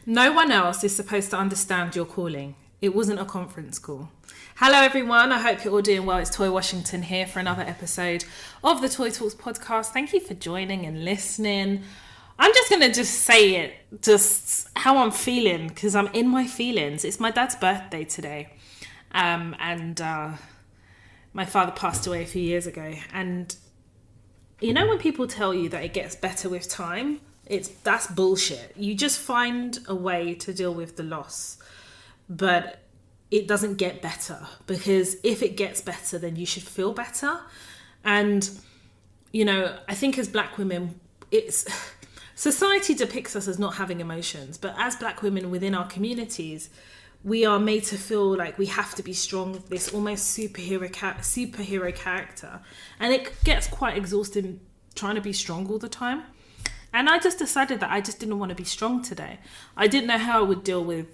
No one else is supposed to understand your calling. It wasn't a conference call. Hello everyone, I hope you're all doing well. It's Toy Washington here for another episode of the Toy Talks podcast. Thank you for joining and listening. I'm just going to say it, just how I'm feeling, because I'm in my feelings. It's my dad's birthday today. And my father passed away a few years ago. And you know when people tell you that it gets better with time? That's bullshit. You just find a way to deal with the loss. But it doesn't get better, because if it gets better, then you should feel better. And, you know, I think as black women, society depicts us as not having emotions, but as black women within our communities, we are made to feel like we have to be strong, this almost superhero character. And it gets quite exhausting trying to be strong all the time. And I just decided that I just didn't want to be strong today. I didn't know how I would deal with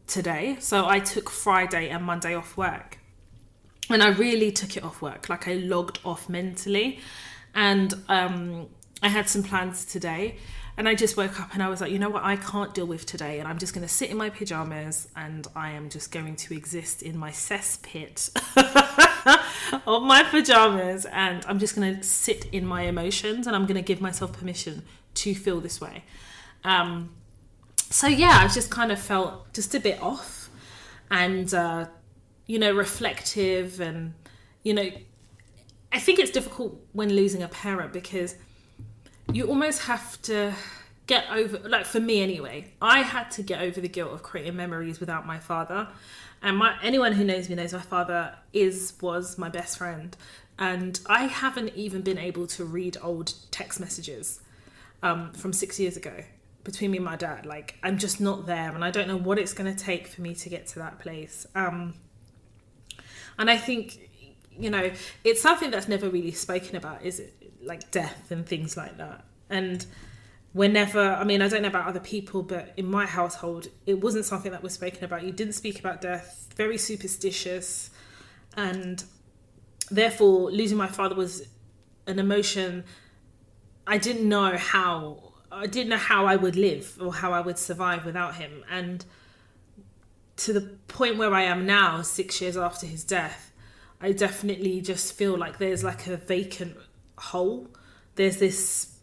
today, so I took Friday and Monday off work, and I really took it off work. Like, I logged off mentally, and I had some plans today, and I just woke up and I was like, you know what, I can't deal with today, and I'm just going to sit in my pajamas and I am just going to exist in my cesspit of my pajamas, and I'm just going to sit in my emotions, and I'm going to give myself permission to feel this way. So yeah, I just kind of felt just a bit off and, reflective. And, I think it's difficult when losing a parent, because you almost have to get over, like for me anyway, I had to get over the guilt of creating memories without my father. And anyone who knows me knows my father was my best friend. And I haven't even been able to read old text messages from 6 years ago. Between me and my dad, like, I'm just not there, and I don't know what it's going to take for me to get to that place. And I think, it's something that's never really spoken about, is it, like death and things like that. And I don't know about other people, but in my household, it wasn't something that was spoken about. You didn't speak about death, very superstitious, and therefore losing my father was an emotion. I didn't know how I would live or how I would survive without him. And to the point where I am now, 6 years after his death, I definitely just feel like there's like a vacant hole. There's this,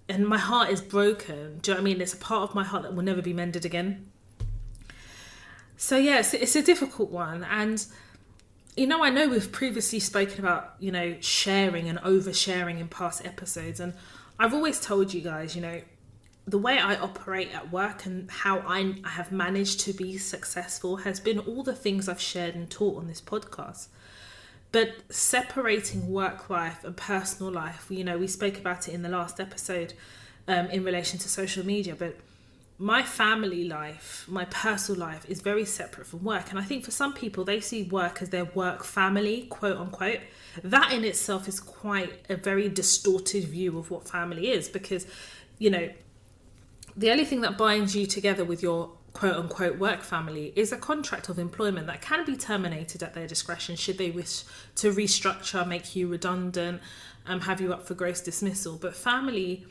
and my heart is broken. Do you know what I mean? It's a part of my heart that will never be mended again. So yeah, it's a difficult one. And, I know we've previously spoken about, sharing and oversharing in past episodes. And I've always told you guys, the way I operate at work and how I have managed to be successful has been all the things I've shared and taught on this podcast. But separating work life and personal life, we spoke about it in the last episode in relation to social media, but my family life, my personal life is very separate from work. And I think for some people, they see work as their work family, quote unquote. That in itself is quite a very distorted view of what family is, because, the only thing that binds you together with your quote unquote work family is a contract of employment that can be terminated at their discretion should they wish to restructure, make you redundant, have you up for gross dismissal. But family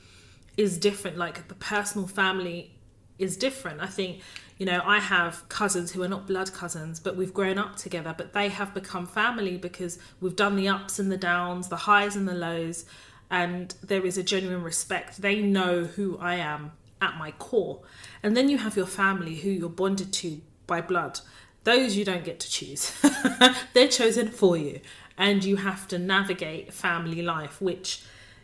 is different. Like, the personal family is different. I think, I have cousins who are not blood cousins, but we've grown up together, but they have become family because we've done the ups and the downs, the highs and the lows, and there is a genuine respect. They know who I am at my core. And then you have your family who you're bonded to by blood. Those you don't get to choose. They're chosen for you. And you have to navigate family life, which,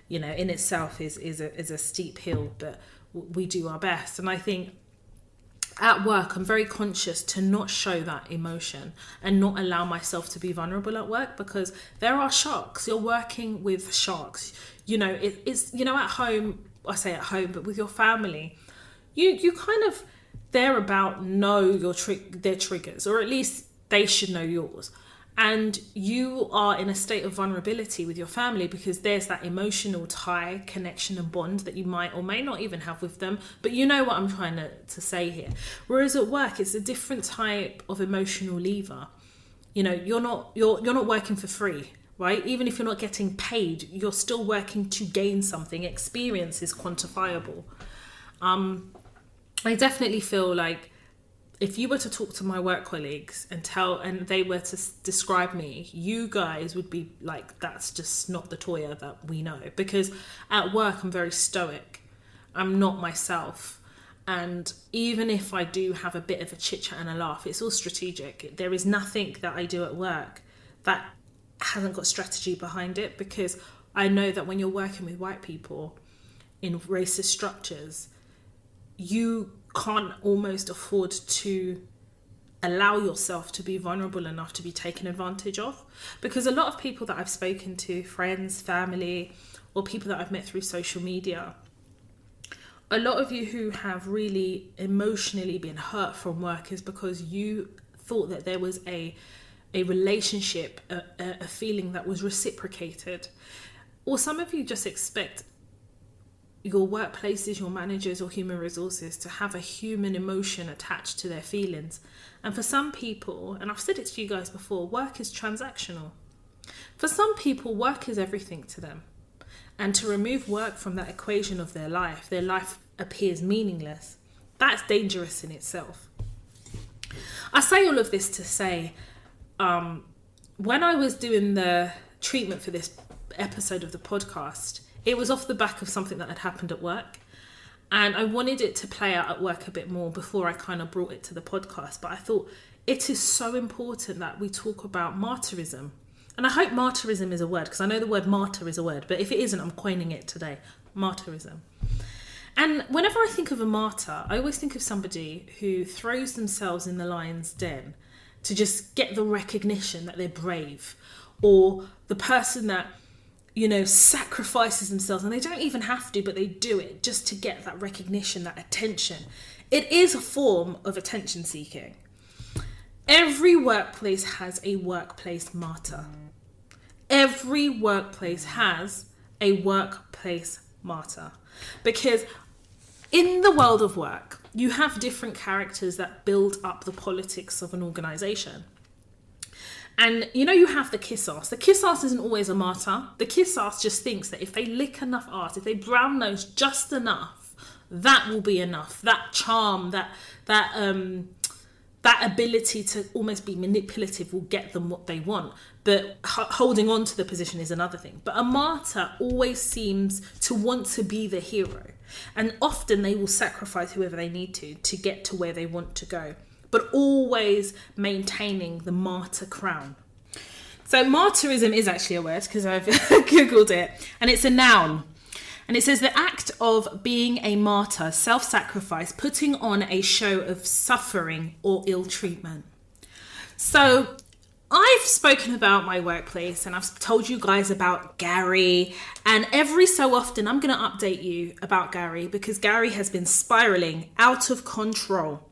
in itself is a steep hill, but we do our best. And I think at work, I'm very conscious to not show that emotion and not allow myself to be vulnerable at work, because there are sharks. You're working with sharks. It's at home, I say at home, but with your family, you kind of thereabout know their triggers, or at least they should know yours. And you are in a state of vulnerability with your family because there's that emotional tie, connection and bond that you might or may not even have with them. But you know what I'm trying to say here. Whereas at work, it's a different type of emotional lever. You're not working for free, right? Even if you're not getting paid, you're still working to gain something. Experience is quantifiable. I definitely feel like if you were to talk to my work colleagues and they were to describe me, you guys would be like, that's just not the Toya that we know. Because at work, I'm very stoic. I'm not myself. And even if I do have a bit of a chit chat and a laugh, it's all strategic. There is nothing that I do at work that hasn't got strategy behind it, because I know that when you're working with white people in racist structures, you can't almost afford to allow yourself to be vulnerable enough to be taken advantage of. Because a lot of people that I've spoken to, friends, family, or people that I've met through social media, a lot of you who have really emotionally been hurt from work is because you thought that there was a relationship, a feeling that was reciprocated. Or some of you just expect your workplaces, your managers or human resources to have a human emotion attached to their feelings. And for some people, and I've said it to you guys before, work is transactional. For some people, work is everything to them. And to remove work from that equation of their life appears meaningless. That's dangerous in itself. I say all of this to say, when I was doing the treatment for this episode of the podcast, it was off the back of something that had happened at work. And I wanted it to play out at work a bit more before I kind of brought it to the podcast. But I thought it is so important that we talk about martyrism. And I hope martyrism is a word, because I know the word martyr is a word, but if it isn't, I'm coining it today. Martyrism. And whenever I think of a martyr, I always think of somebody who throws themselves in the lion's den to just get the recognition that they're brave, or the person that, sacrifices themselves, and they don't even have to, but they do it just to get that recognition, that attention. It is a form of attention seeking. Every workplace has a workplace martyr. Every workplace has a workplace martyr. Because in the world of work, you have different characters that build up the politics of an organisation. And you have the kiss ass. The kiss ass isn't always a martyr. The kiss ass just thinks that if they lick enough ass, if they brown nose just enough, that will be enough. That charm, that ability to almost be manipulative will get them what they want. But holding on to the position is another thing. But a martyr always seems to want to be the hero. And often they will sacrifice whoever they need to get to where they want to go. But always maintaining the martyr crown. So martyrism is actually a word, because I've Googled it. And it's a noun. And it says the act of being a martyr, self-sacrifice, putting on a show of suffering or ill treatment. So I've spoken about my workplace, and I've told you guys about Gary, and every so often I'm going to update you about Gary, because Gary has been spiraling out of control.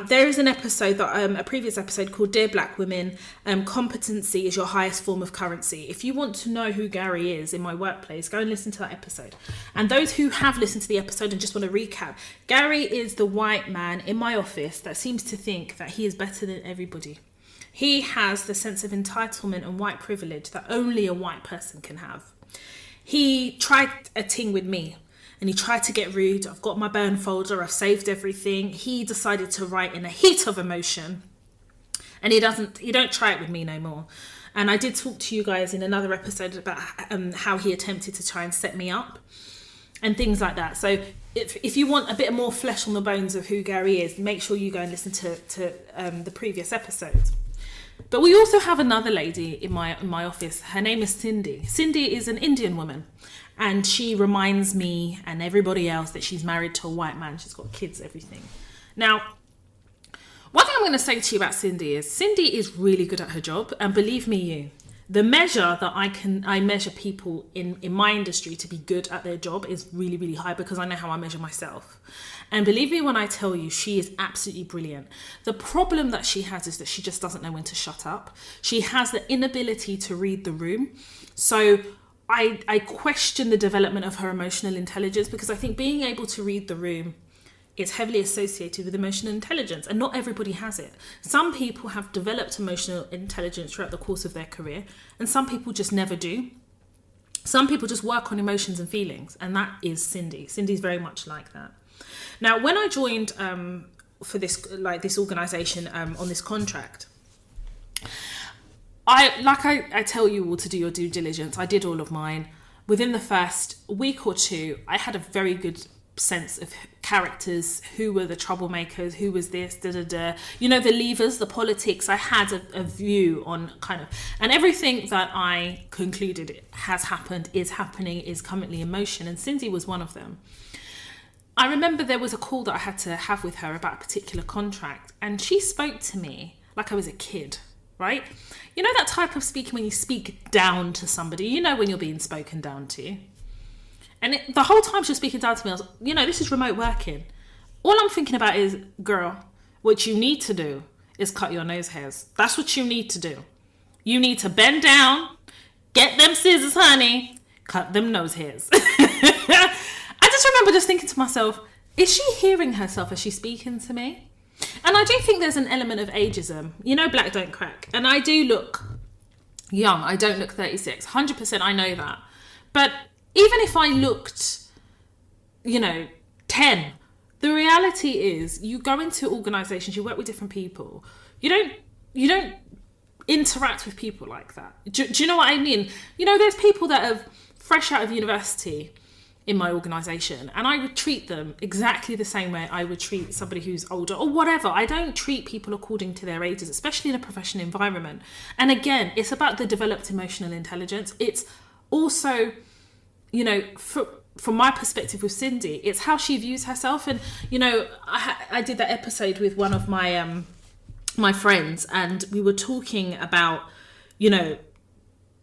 There is an episode, a previous episode called Dear Black Women, Competency is Your Highest Form of Currency. If you want to know who Gary is in my workplace, go and listen to that episode. And those who have listened to the episode and just want to recap, Gary is the white man in my office that seems to think that he is better than everybody. He has the sense of entitlement and white privilege that only a white person can have. He tried a ting with me. And he tried to get rude. I've got my burn folder. I've saved everything. He decided to write in a heat of emotion. And he don't try it with me no more. And I did talk to you guys in another episode about how he attempted to try and set me up and things like that. So if you want a bit more flesh on the bones of who Gary is, make sure you go and listen to the previous episodes. But we also have another lady in my office. Her name is Cindy. Cindy is an Indian woman. And she reminds me and everybody else that she's married to a white man. She's got kids, everything. Now, one thing I'm going to say to you about Cindy is really good at her job. And believe me, the measure that I measure people in my industry to be good at their job is really, really high, because I know how I measure myself. And believe me when I tell you, she is absolutely brilliant. The problem that she has is that she just doesn't know when to shut up. She has the inability to read the room. So I question the development of her emotional intelligence, because I think being able to read the room is heavily associated with emotional intelligence, and not everybody has it. Some people have developed emotional intelligence throughout the course of their career, and some people just never do. Some people just work on emotions and feelings, and that is Cindy. Cindy's very much like that. Now, when I joined for this organisation on this contract, I tell you all to do your due diligence. I did all of mine. Within the first week or two, I had a very good sense of characters, who were the troublemakers, who was this, the levers, the politics. I had a view on and everything that I concluded has happened, is happening, is currently in motion, and Cindy was one of them. I remember there was a call that I had to have with her about a particular contract, and she spoke to me like I was a kid, right? You know that type of speaking when you speak down to somebody, when you're being spoken down to. And the whole time she was speaking down to me, I was like, this is remote working. All I'm thinking about is, girl, what you need to do is cut your nose hairs. That's what you need to do. You need to bend down, get them scissors, honey, cut them nose hairs. I just remember just thinking to myself, is she hearing herself as she's speaking to me? And I do think there's an element of ageism. Black don't crack. And I do look young. I don't look 36. 100% I know that. But even if I looked, 10, the reality is you go into organisations, you work with different people. You don't interact with people like that. Do you know what I mean? There's people that are fresh out of university in my organisation, and I would treat them exactly the same way I would treat somebody who's older or whatever. I don't treat people according to their ages, especially in a professional environment. And again, it's about the developed emotional intelligence. It's also, from my perspective with Cindy, it's how she views herself. And, I did that episode with one of my my friends, and we were talking about,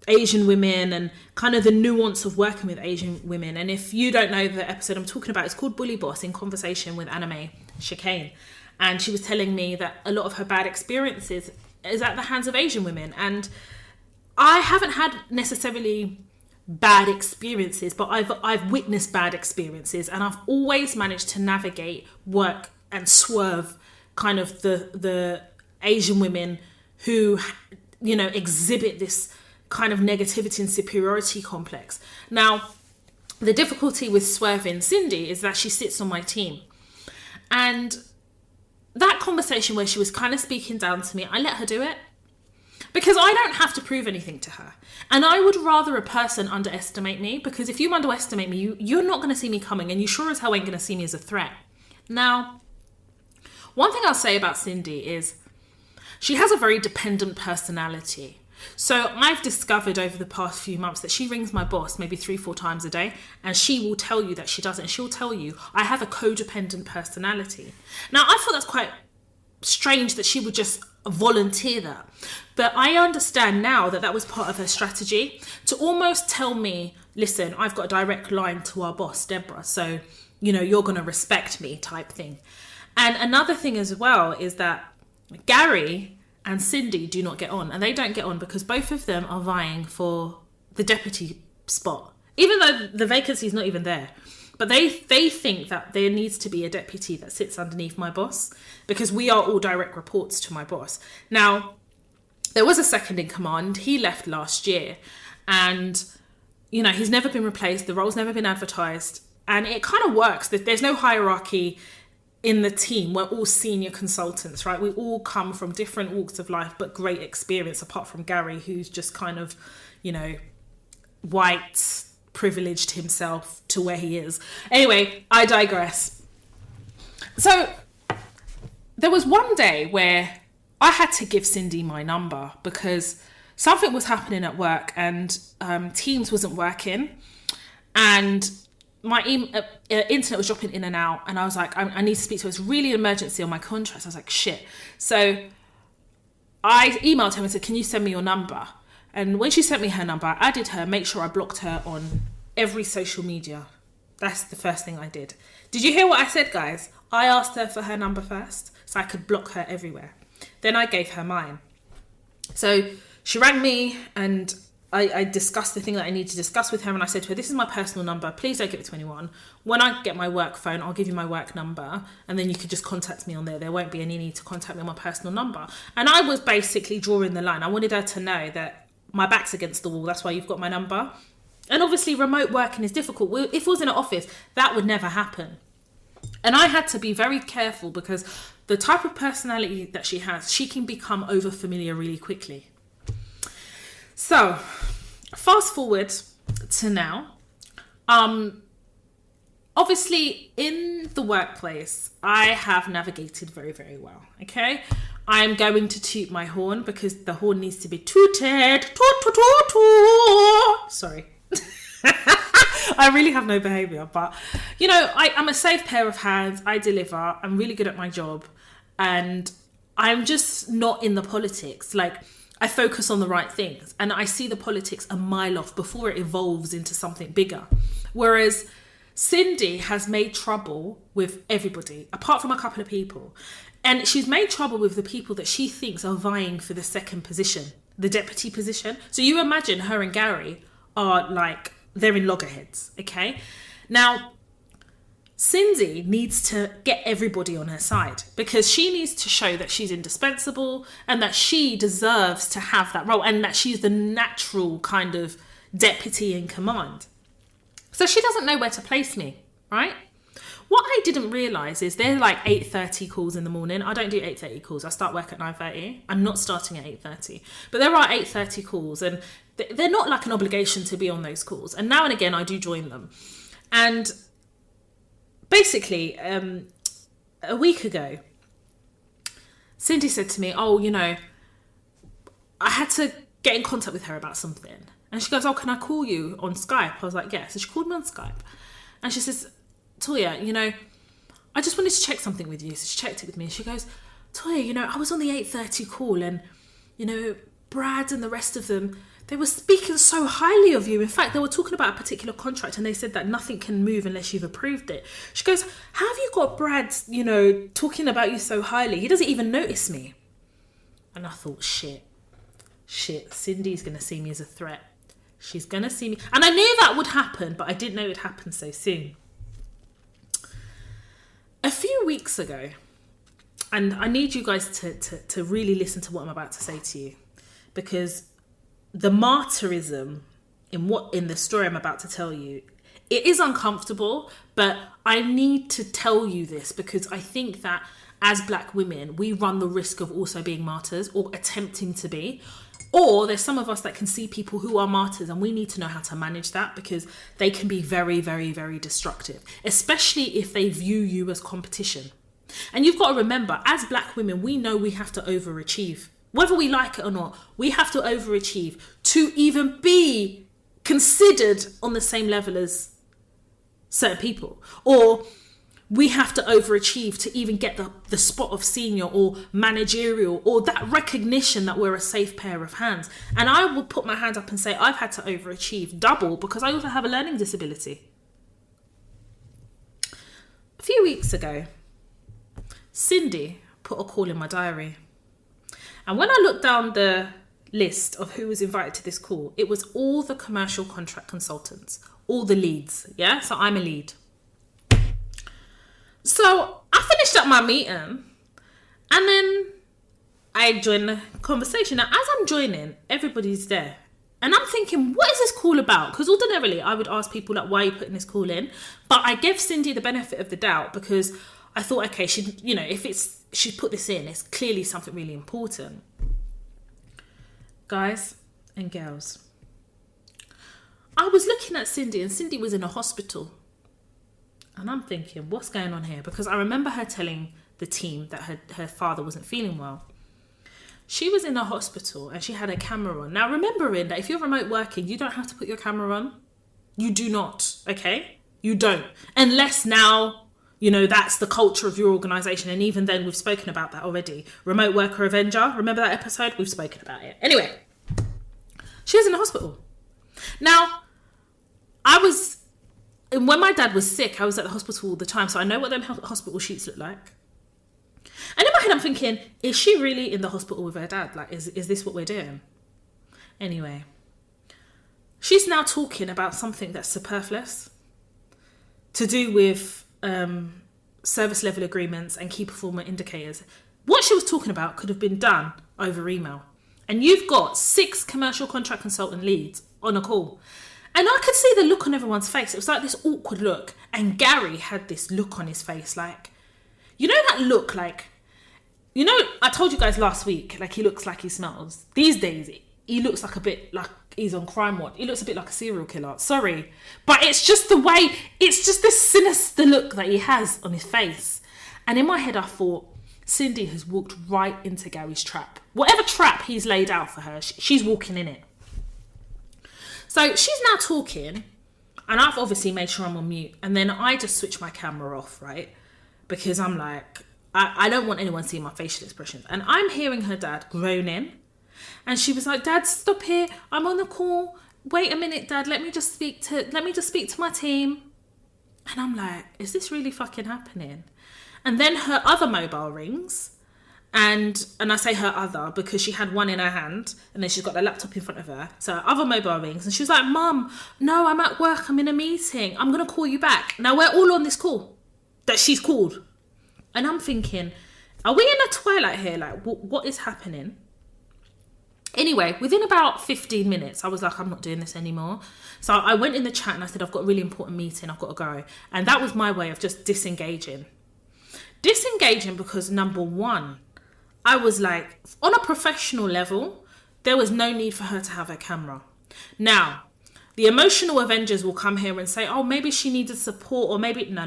Asian women and kind of the nuance of working with Asian women. And if you don't know the episode I'm talking about, it's called Bully Boss, in conversation with Anime Chicane. And she was telling me that a lot of her bad experiences is at the hands of Asian women. And I haven't had necessarily bad experiences, but I've witnessed bad experiences, and I've always managed to navigate, work and swerve kind of the Asian women who, exhibit this kind of negativity and superiority complex. Now, the difficulty with swerving Cindy is that she sits on my team. And that conversation where she was kind of speaking down to me, I let her do it. Because I don't have to prove anything to her. And I would rather a person underestimate me, because if you underestimate me, you're not going to see me coming, and you sure as hell ain't going to see me as a threat. Now, one thing I'll say about Cindy is she has a very dependent personality. So I've discovered over the past few months that she rings my boss maybe 3-4 times a day, and she will tell you that she doesn't. She'll tell you, I have a codependent personality. Now, I thought that's quite strange that she would just volunteer that. But I understand now that was part of her strategy, to almost tell me, listen, I've got a direct line to our boss, Deborah, so, you're going to respect me type thing. And another thing as well is that Gary and Cindy do not get on, and they don't get on because both of them are vying for the deputy spot, even though the vacancy is not even there. But they think that there needs to be a deputy that sits underneath my boss, because we are all direct reports to my boss. Now, there was a second in command. He left last year, and, he's never been replaced. The role's never been advertised, and it kind of works. There's no hierarchy in the team. We're all senior consultants, right? We all come from different walks of life, but great experience, apart from Gary, who's just kind of, white, privileged himself to where he is. Anyway, I digress. So there was one day where I had to give Cindy my number because something was happening at work, and Teams wasn't working, and my internet was dropping in and out, and I was like, I need to speak to her. It's really an emergency on my contract. I was like, shit. So I emailed her and said, can you send me your number? And when she sent me her number, I added her, make sure I blocked her on every social media. That's the first thing I did. Did you hear what I said, guys? I asked her for her number first so I could block her everywhere. Then I gave her mine. So she rang me, and I discussed the thing that I need to discuss with her, and I said to her, this is my personal number, please don't give it to anyone. When I get my work phone, I'll give you my work number, and then you could just contact me on there. There won't be any need to contact me on my personal number. And I was basically drawing the line. I wanted her to know that my back's against the wall, that's why you've got my number. And obviously remote working is difficult. If it was in an office, that would never happen. And I had to be very careful because the type of personality that she has, she can become over familiar really quickly. So, fast forward to now. Obviously, in the workplace, I have navigated very, very well. Okay, I'm going to toot my horn because the horn needs to be tooted. Toot, toot, toot, toot. Sorry. I really have no behaviour, but you know, I'm a safe pair of hands. I deliver. I'm really good at my job, and I'm just not in the politics. Like, I focus on the right things, and I see the politics a mile off before it evolves into something bigger. Whereas Cindy has made trouble with everybody, apart from a couple of people. And she's made trouble with the people that she thinks are vying for the second position, the deputy position. So you imagine her and Gary are like, they're in loggerheads, okay? Now, Cindy needs to get everybody on her side because she needs to show that she's indispensable and that she deserves to have that role and that she's the natural kind of deputy in command. So she doesn't know where to place me, right? What I didn't realise is they're like 8:30 calls in the morning. I don't do 8:30 calls. I start work at 9:30. I'm not starting at 8:30. But there are 8:30 calls and they're not like an obligation to be on those calls. And now and again, I do join them. And basically, a week ago, Cindy said to me, oh, you know, I had to get in contact with her about something. And she goes, oh, can I call you on Skype? I was like, yeah. So she called me on Skype. And she says, Toya, you know, I just wanted to check something with you. So she checked it with me. And she goes, Toya, you know, I was on the 8:30 call and, you know, Brad and the rest of them, they were speaking so highly of you. In fact, they were talking about a particular contract and they said that nothing can move unless you've approved it. She goes, how have you got Brad, you know, talking about you so highly? He doesn't even notice me. And I thought, shit, Cindy's going to see me as a threat. She's going to see me. And I knew that would happen, but I didn't know it would happen so soon. A few weeks ago, and I need you guys to really listen to what I'm about to say to you, because the martyrism in the story I'm about to tell you, it is uncomfortable, but I need to tell you this because I think that as Black women, we run the risk of also being martyrs or attempting to be. Or there's some of us that can see people who are martyrs and we need to know how to manage that because they can be very, very, very destructive, especially if they view you as competition. And you've got to remember, as Black women, we know we have to overachieve. Whether we like it or not, we have to overachieve to even be considered on the same level as certain people. Or we have to overachieve to even get the spot of senior or managerial or that recognition that we're a safe pair of hands. And I will put my hand up and say I've had to overachieve double because I also have a learning disability. A few weeks ago, Cindy put a call in my diary. And when I looked down the list of who was invited to this call, it was all the commercial contract consultants, all the leads. Yeah, so I'm a lead. So I finished up my meeting and then I joined the conversation. Now, as I'm joining, everybody's there. And I'm thinking, what is this call about? Because ordinarily I would ask people like, why are you putting this call in? But I gave Cindy the benefit of the doubt because I thought, okay, if she put this in, it's clearly something really important. Guys and girls, I was looking at Cindy and Cindy was in a hospital. And I'm thinking, what's going on here? Because I remember her telling the team that her father wasn't feeling well. She was in a hospital and she had a camera on. Now, remembering that if you're remote working, you don't have to put your camera on. You do not, okay? You don't. Unless now, you know, that's the culture of your organisation. And even then, we've spoken about that already. Remote Worker Avenger. Remember that episode? We've spoken about it. Anyway, she was in a hospital. Now, when my dad was sick, I was at the hospital all the time, so I know what them hospital sheets look like. And in my head, I'm thinking, is she really in the hospital with her dad? Like, is this what we're doing? Anyway, she's now talking about something that's superfluous to do with service level agreements and key performance indicators. What she was talking about could have been done over email. And you've got 6 commercial contract consultant leads on a call. And I could see the look on everyone's face. It was like this awkward look. And Gary had this look on his face, like, you know that look, like, you know, I told you guys last week, like, he looks like he smells. These days, he looks like a bit like he's on crime watch. He looks a bit like a serial killer. Sorry. But it's just the way, it's just this sinister look that he has on his face. And in my head, I thought, Cindy has walked right into Gary's trap. Whatever trap he's laid out for her, she's walking in it. So she's now talking, and I've obviously made sure I'm on mute. And then I just switch my camera off, right? Because I'm like, I don't want anyone seeing my facial expressions. And I'm hearing her dad groaning. And she was like, Dad, stop here. I'm on the call. Wait a minute, Dad. Let me just speak to my team. And I'm like, is this really fucking happening? And then her other mobile rings. And I say her other because she had one in her hand and then she's got the laptop in front of her. So her other mobile rings and she was like, Mum, no, I'm at work. I'm in a meeting. I'm going to call you back. Now we're all on this call that she's called. And I'm thinking, are we in a twilight here? Like, what is happening? Anyway, within about 15 minutes, I was like, I'm not doing this anymore. So I went in the chat and I said, I've got a really important meeting. I've got to go. And that was my way of just disengaging. Disengaging because, number one, I was like, on a professional level, there was no need for her to have a camera. Now, the emotional Avengers will come here and say, oh, maybe she needed support or maybe... No.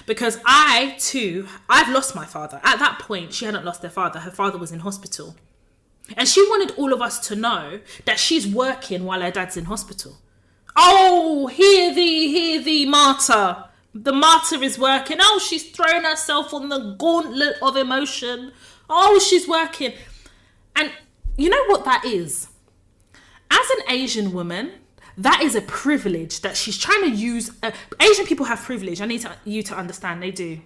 Because I've lost my father. At that point, she hadn't lost her father. Her father was in hospital. And she wanted all of us to know that she's working while her dad's in hospital. Oh, hear thee, martyr. The martyr is working. Oh, she's thrown herself on the gauntlet of emotion. Oh, she's working. And you know what that is? As an Asian woman, that is a privilege that she's trying to use. Asian people have privilege. I need you to understand. They do.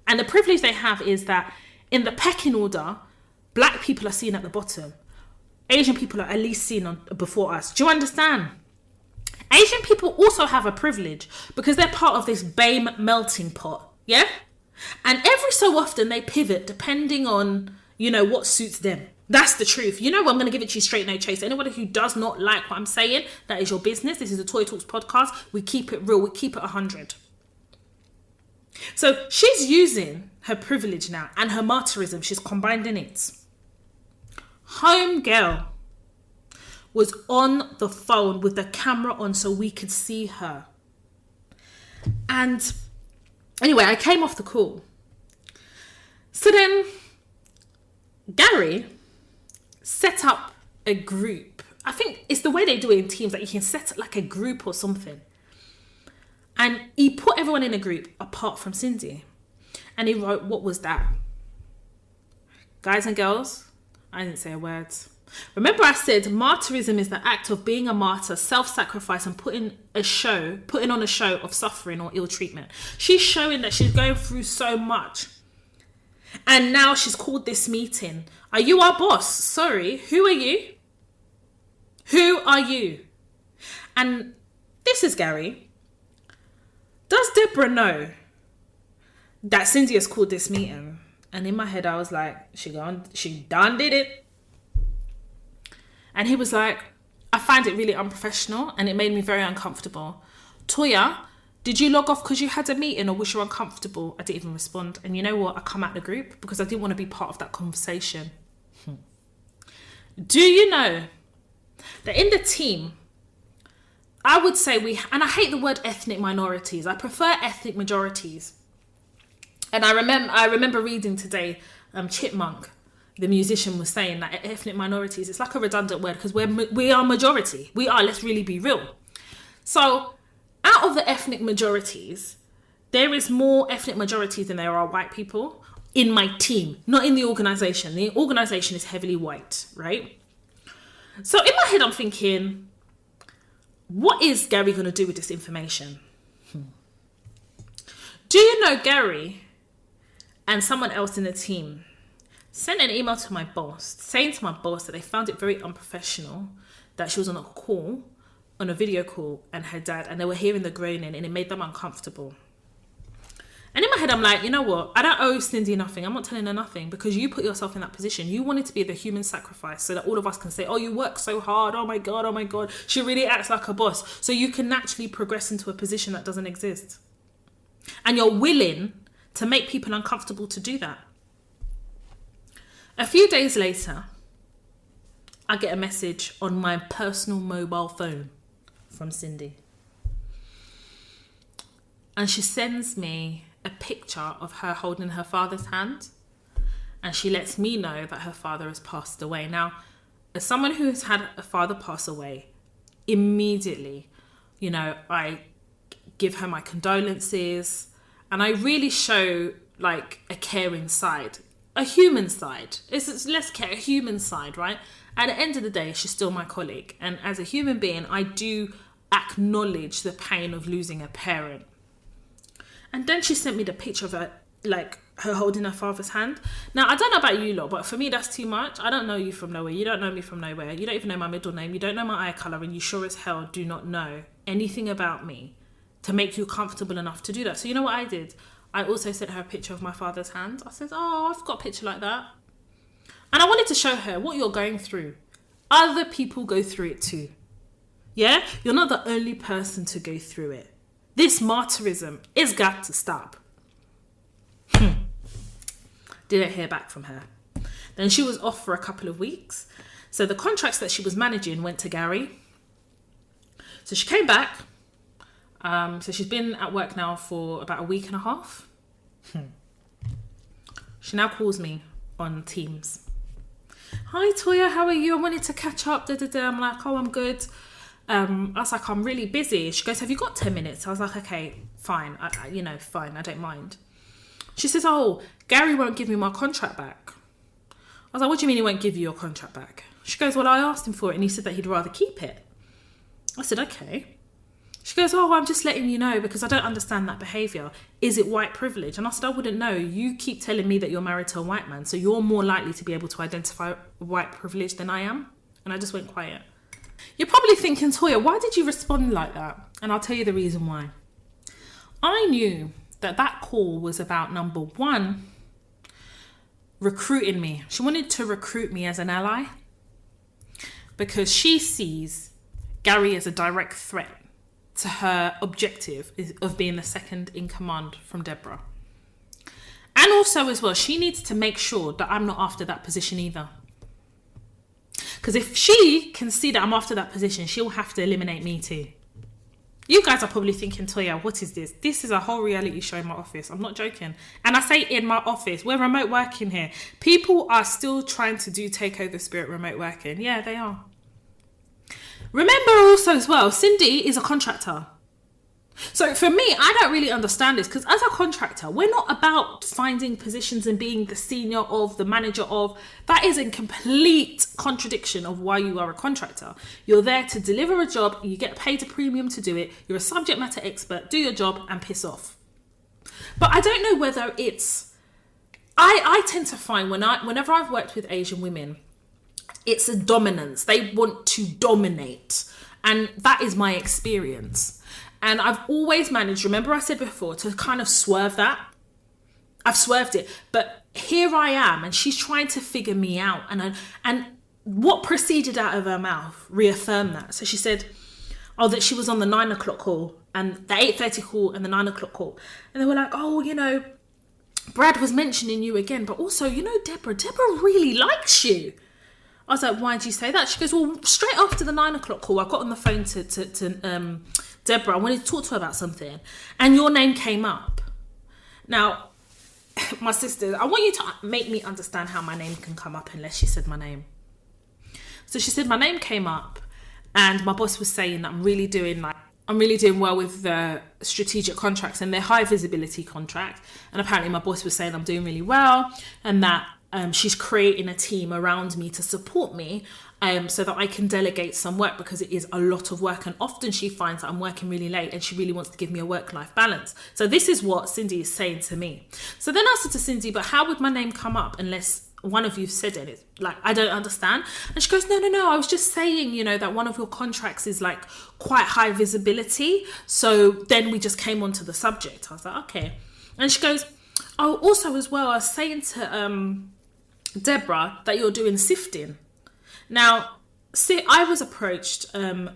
And the privilege they have is that in the pecking order, Black people are seen at the bottom. Asian people are at least seen before us. Do you understand? Asian people also have a privilege because they're part of this BAME melting pot. Yeah? And every so often they pivot depending on, what suits them. That's the truth. I'm going to give it to you straight, no chase. Anybody who does not like what I'm saying, that is your business. This is a Toy Talks podcast. We keep it real. We keep it 100. So she's using her privilege now and her martyrism. She's combined in it. Home girl was on the phone with the camera on so we could see her. And anyway, I came off the call. So then Gary set up a group. I think it's the way they do it in teams, that you can set like a group or something. And he put everyone in a group apart from Cindy. And he wrote, what was that? Guys and girls, I didn't say a word. Remember I said martyrism is the act of being a martyr, self-sacrifice and putting on a show of suffering or ill treatment. She's showing that she's going through so much. And now she's called this meeting. Are you our boss? Sorry, who are you? Who are you? And this is Gary. Does Deborah know that Cindy has called this meeting? And in my head, I was like, she done did it. And he was like, I find it really unprofessional and it made me very uncomfortable. Toya, did you log off because you had a meeting or was you uncomfortable? I didn't even respond. And you know what? I come out the group because I didn't want to be part of that conversation. Do you know that in the team, I would say and I hate the word ethnic minorities. I prefer ethnic majorities. And I remember reading today, Chipmunk, the musician, was saying that ethnic minorities, it's like a redundant word because we are majority. We are, let's really be real. So out of the ethnic majorities, there is more ethnic majorities than there are white people in my team, not in the organisation. The organisation is heavily white, right? So in my head, I'm thinking, what is Gary going to do with this information? Do you know Gary and someone else in the team sent an email to my boss, saying to my boss that they found it very unprofessional that she was on a video call, and her dad, and they were hearing the groaning and it made them uncomfortable. And in my head, I'm like, you know what? I don't owe Cindy nothing. I'm not telling her nothing because you put yourself in that position. You wanted to be the human sacrifice so that all of us can say, oh, you work so hard. Oh my God, oh my God. She really acts like a boss. So you can naturally progress into a position that doesn't exist. And you're willing to make people uncomfortable to do that. A few days later, I get a message on my personal mobile phone from Cindy. And she sends me a picture of her holding her father's hand. And she lets me know that her father has passed away. Now, as someone who has had a father pass away, immediately, I give her my condolences. And I really show like a caring side, a human side. It's less care, a human side, right? At the end of the day, she's still my colleague. And as a human being, I do acknowledge the pain of losing a parent. And then she sent me the picture of her, like her holding her father's hand. Now, I don't know about you lot, but for me, that's too much. I don't know you from nowhere. You don't know me from nowhere. You don't even know my middle name. You don't know my eye colour. And you sure as hell do not know anything about me to make you comfortable enough to do that. So you know what I did? I also sent her a picture of my father's hand. I said, oh, I've got a picture like that. And I wanted to show her what you're going through. Other people go through it too. Yeah? You're not the only person to go through it. This martyrism is got to stop. Didn't hear back from her. Then she was off for a couple of weeks. So the contracts that she was managing went to Gary. So she came back. So she's been at work now for about a week and a half. She now calls me on Teams. Hi Toya, how are you? I wanted to catch up. I'm like, oh, I'm good. I was like, I'm really busy. She goes, have you got 10 minutes? I was like, okay, fine. Fine. I don't mind. She says, oh, Gary won't give me my contract back. I was like, what do you mean he won't give you your contract back? She goes, well, I asked him for it and he said that he'd rather keep it. I said, okay. She goes, oh, I'm just letting you know because I don't understand that behaviour. Is it white privilege? And I said, I wouldn't know. You keep telling me that you're married to a white man, so you're more likely to be able to identify white privilege than I am. And I just went quiet. You're probably thinking, Toya, why did you respond like that? And I'll tell you the reason why. I knew that call was about, number one, recruiting me. She wanted to recruit me as an ally because she sees Gary as a direct threat to her objective of being the second in command from Deborah. And also as well, she needs to make sure that I'm not after that position either. Because if she can see that I'm after that position, she'll have to eliminate me too. You guys are probably thinking, Toya, what is this? This is a whole reality show in my office. I'm not joking. And I say in my office. We're remote working here. People are still trying to do takeover spirit remote working. Yeah, they are. Remember also as well, Cindy is a contractor. So for me, I don't really understand this because as a contractor, we're not about finding positions and being the senior of, the manager of. That is in complete contradiction of why you are a contractor. You're there to deliver a job, you get paid a premium to do it, you're a subject matter expert, do your job and piss off. But I don't know whether it's... I tend to find whenever I've worked with Asian women, it's a dominance. They want to dominate. And that is my experience. And I've always managed, remember I said before, to kind of swerve that. I've swerved it. But here I am, and she's trying to figure me out. And what proceeded out of her mouth reaffirmed that. So she said, that she was on the 9 o'clock call, and the 8:30 call, and the 9 o'clock call. And they were like, Brad was mentioning you again. But also, Deborah really likes you. I was like, why did you say that? She goes, well, straight after the 9 o'clock call, I got on the phone to Deborah. I wanted to talk to her about something. And your name came up. Now, my sister, I want you to make me understand how my name can come up unless she said my name. So she said my name came up and my boss was saying that I'm really doing well with the strategic contracts and their high visibility contract. And apparently my boss was saying I'm doing really well and that she's creating a team around me to support me so that I can delegate some work because it is a lot of work. And often she finds that I'm working really late and she really wants to give me a work-life balance. So this is what Cindy is saying to me. So then I said to Cindy, but how would my name come up unless one of you said it? It's like, I don't understand. And she goes, no. I was just saying, that one of your contracts is like quite high visibility. So then we just came onto the subject. I was like, okay. And she goes, oh, also as well, I was saying to Deborah that you're doing sifting. Now, see, I was approached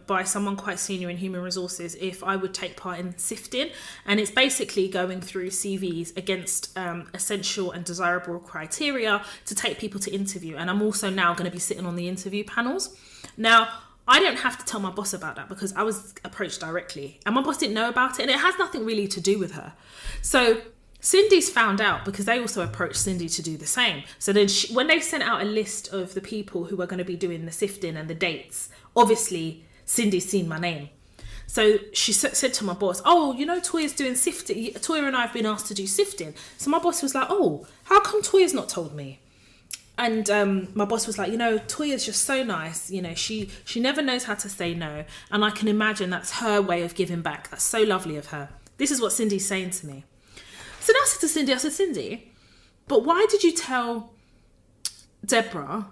by someone quite senior in human resources if I would take part in sifting, and it's basically going through CVs against essential and desirable criteria to take people to interview. And I'm also now going to be sitting on the interview panels. Now, I don't have to tell my boss about that because I was approached directly, and my boss didn't know about it, and it has nothing really to do with her. So Cindy's found out because they also approached Cindy to do the same. So then when they sent out a list of the people who are going to be doing the sifting and the dates, obviously Cindy's seen my name. So she said to my boss, oh, you know, Toya's doing sifting. Toya and I have been asked to do sifting. So my boss was like, oh, how come Toya's not told me? And my boss was like, you know, Toya's just so nice. You know, she never knows how to say no. And I can imagine that's her way of giving back. That's so lovely of her. This is what Cindy's saying to me. So then I said to Cindy, I said, Cindy, but why did you tell Deborah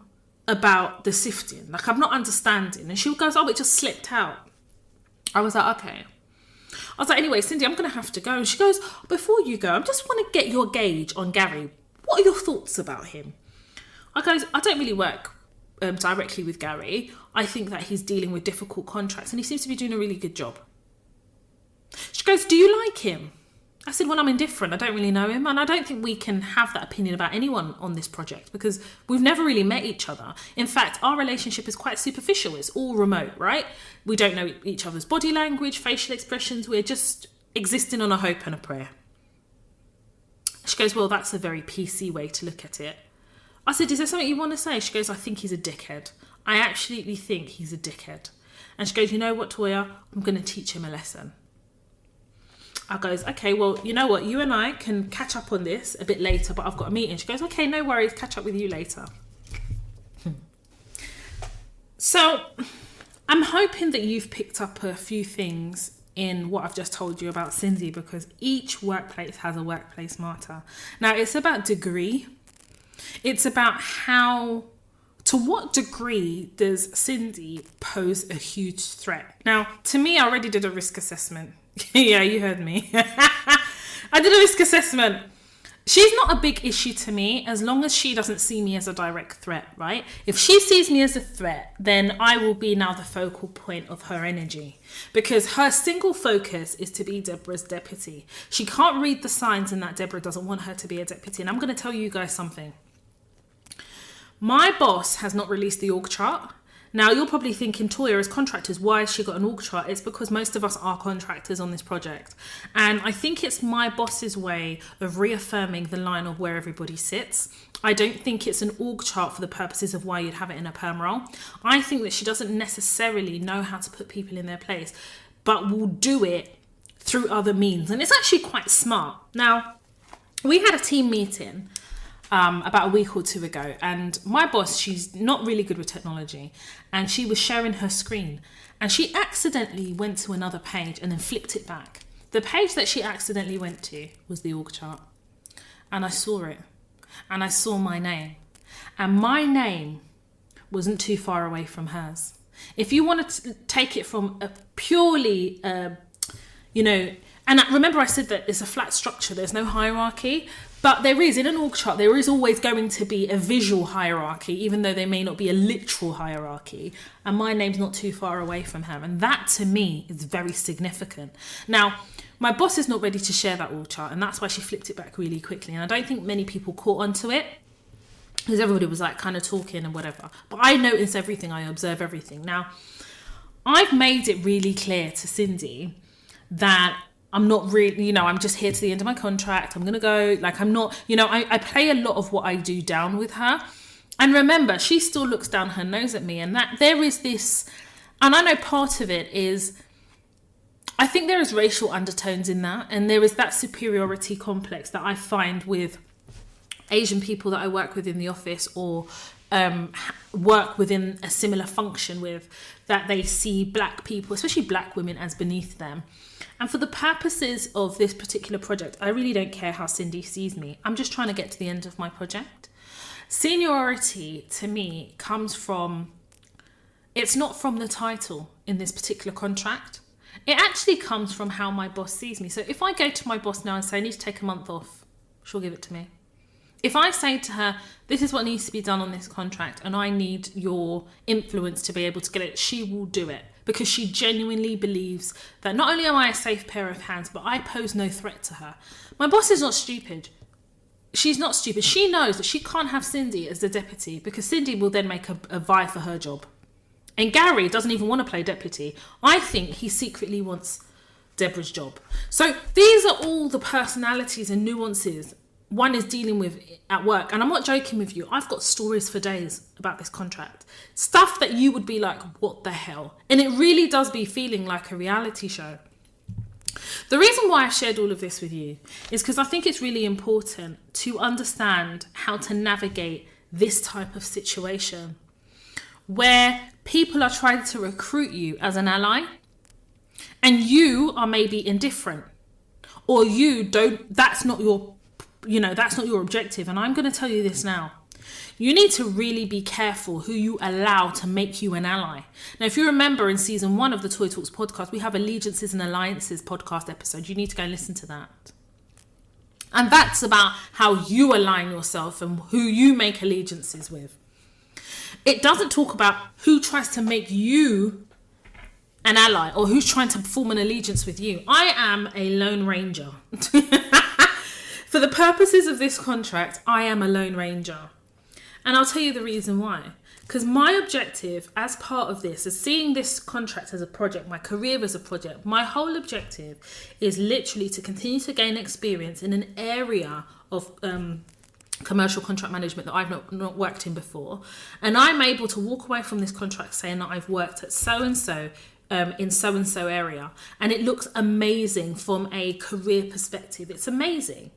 about the sifting? Like, I'm not understanding. And she goes, oh, it just slipped out. I was like, okay. I was like, anyway, Cindy, I'm going to have to go. And she goes, before you go, I just want to get your gauge on Gary. What are your thoughts about him? I goes, I don't really work directly with Gary. I think that he's dealing with difficult contracts and he seems to be doing a really good job. She goes, do you like him? I said, well, I'm indifferent. I don't really know him. And I don't think we can have that opinion about anyone on this project because we've never really met each other. In fact, our relationship is quite superficial. It's all remote, right? We don't know each other's body language, facial expressions. We're just existing on a hope and a prayer. She goes, well, that's a very PC way to look at it. I said, is there something you want to say? She goes, I think he's a dickhead. I absolutely think he's a dickhead. And she goes, you know what, Toya? I'm going to teach him a lesson. I goes, okay, well, you know what? You and I can catch up on this a bit later, but I've got a meeting. She goes, okay, no worries. Catch up with you later. So I'm hoping that you've picked up a few things in what I've just told you about Cindy, because each workplace has a workplace martyr. Now, it's about degree. It's about to what degree does Cindy pose a huge threat? Now, to me, I already did a risk assessment. Yeah, you heard me. I did a risk assessment. She's not a big issue to me as long as she doesn't see me as a direct threat, right? If she sees me as a threat, then I will be now the focal point of her energy because her single focus is to be Deborah's deputy. She can't read the signs in that Deborah doesn't want her to be a deputy. And I'm going to tell you guys something. My boss has not released the org chart. Now, you're probably thinking, Toya, as contractors, why has she got an org chart? It's because most of us are contractors on this project. And I think it's my boss's way of reaffirming the line of where everybody sits. I don't think it's an org chart for the purposes of why you'd have it in a perm role. I think that she doesn't necessarily know how to put people in their place, but will do it through other means. And it's actually quite smart. Now, we had a team meeting about a week or two ago, and my boss, she's not really good with technology, and she was sharing her screen and she accidentally went to another page and then flipped it back. The page that she accidentally went to was the org chart, and I saw it and I saw my name, and my name wasn't too far away from hers. If you want to take it from a purely and remember I said that it's a flat structure, there's no hierarchy. But there is, in an org chart, there is always going to be a visual hierarchy, even though there may not be a literal hierarchy. And my name's not too far away from her. And that, to me, is very significant. Now, my boss is not ready to share that org chart, and that's why she flipped it back really quickly. And I don't think many people caught onto it, because everybody was like kind of talking and whatever. But I notice everything, I observe everything. Now, I've made it really clear to Cindy that I'm not really, I'm just here to the end of my contract. I'm going to go. Like, I'm not, I play a lot of what I do down with her. And remember, she still looks down her nose at me. And that there is this, and I know part of it is, I think there is racial undertones in that. And there is that superiority complex that I find with Asian people that I work with in the office or work within a similar function with, that they see black people, especially black women, as beneath them. And for the purposes of this particular project, I really don't care how Cindy sees me. I'm just trying to get to the end of my project. Seniority, to me, comes from, it's not from the title in this particular contract. It actually comes from how my boss sees me. So if I go to my boss now and say I need to take a month off, she'll give it to me. If I say to her, this is what needs to be done on this contract and I need your influence to be able to get it, she will do it, because she genuinely believes that not only am I a safe pair of hands, but I pose no threat to her. My boss is not stupid. She's not stupid. She knows that she can't have Cindy as the deputy, because Cindy will then make a vie for her job. And Gary doesn't even want to play deputy. I think he secretly wants Deborah's job. So these are all the personalities and nuances one is dealing with at work. And I'm not joking with you. I've got stories for days about this contract. Stuff that you would be like, what the hell? And it really does be feeling like a reality show. The reason why I've shared all of this with you is because I think it's really important to understand how to navigate this type of situation where people are trying to recruit you as an ally and you are maybe indifferent, or that's not your objective. And I'm going to tell you this now. You need to really be careful who you allow to make you an ally. Now, if you remember in season 1 of the Toy Talks podcast, we have Allegiances and Alliances podcast episode. You need to go and listen to that. And that's about how you align yourself and who you make allegiances with. It doesn't talk about who tries to make you an ally or who's trying to form an allegiance with you. I am a lone ranger. For the purposes of this contract, I am a lone ranger. And I'll tell you the reason why. Because my objective as part of this is seeing this contract as a project, my career as a project. My whole objective is literally to continue to gain experience in an area of commercial contract management that I've not worked in before. And I'm able to walk away from this contract saying that I've worked at so-and-so in so-and-so area. And it looks amazing from a career perspective. It's amazing.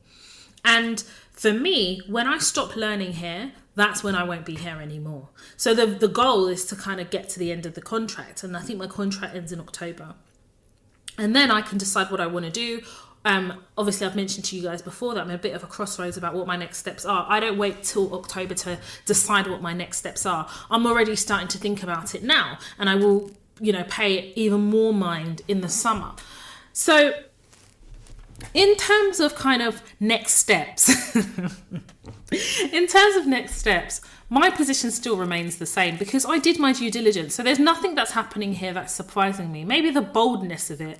And for me, when I stop learning here, that's when I won't be here anymore. So the goal is to kind of get to the end of the contract. And I think my contract ends in October. And then I can decide what I want to do. Obviously, I've mentioned to you guys before that I'm a bit of a crossroads about what my next steps are. I don't wait till October to decide what my next steps are. I'm already starting to think about it now. And I will, pay even more mind in the summer. So in terms of kind of next steps, my position still remains the same because I did my due diligence. So there's nothing that's happening here that's surprising me. Maybe the boldness of it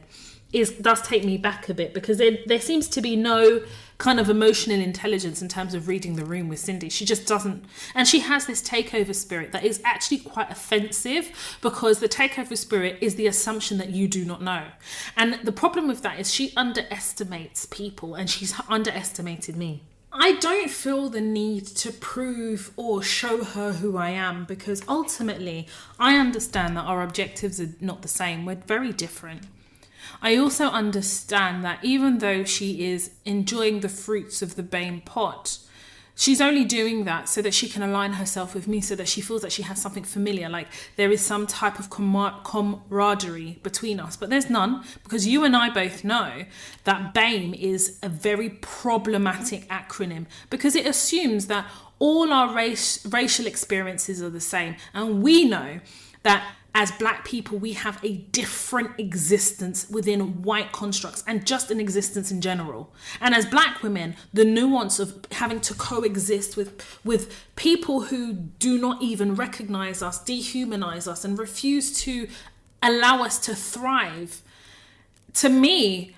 does take me back a bit because there seems to be no kind of emotional intelligence in terms of reading the room with Cindy. She just doesn't. And she has this takeover spirit that is actually quite offensive because the takeover spirit is the assumption that you do not know. And the problem with that is she underestimates people, and she's underestimated me. I don't feel the need to prove or show her who I am because ultimately I understand that our objectives are not the same. We're very different. I also understand that even though she is enjoying the fruits of the BAME pot, she's only doing that so that she can align herself with me, so that she feels that she has something familiar, like there is some type of camaraderie between us. But there's none, because you and I both know that BAME is a very problematic acronym because it assumes that all our racial experiences are the same. And we know that as Black people, we have a different existence within white constructs and just an existence in general. And as Black women, the nuance of having to coexist with people who do not even recognize us, dehumanize us, and refuse to allow us to thrive. To me,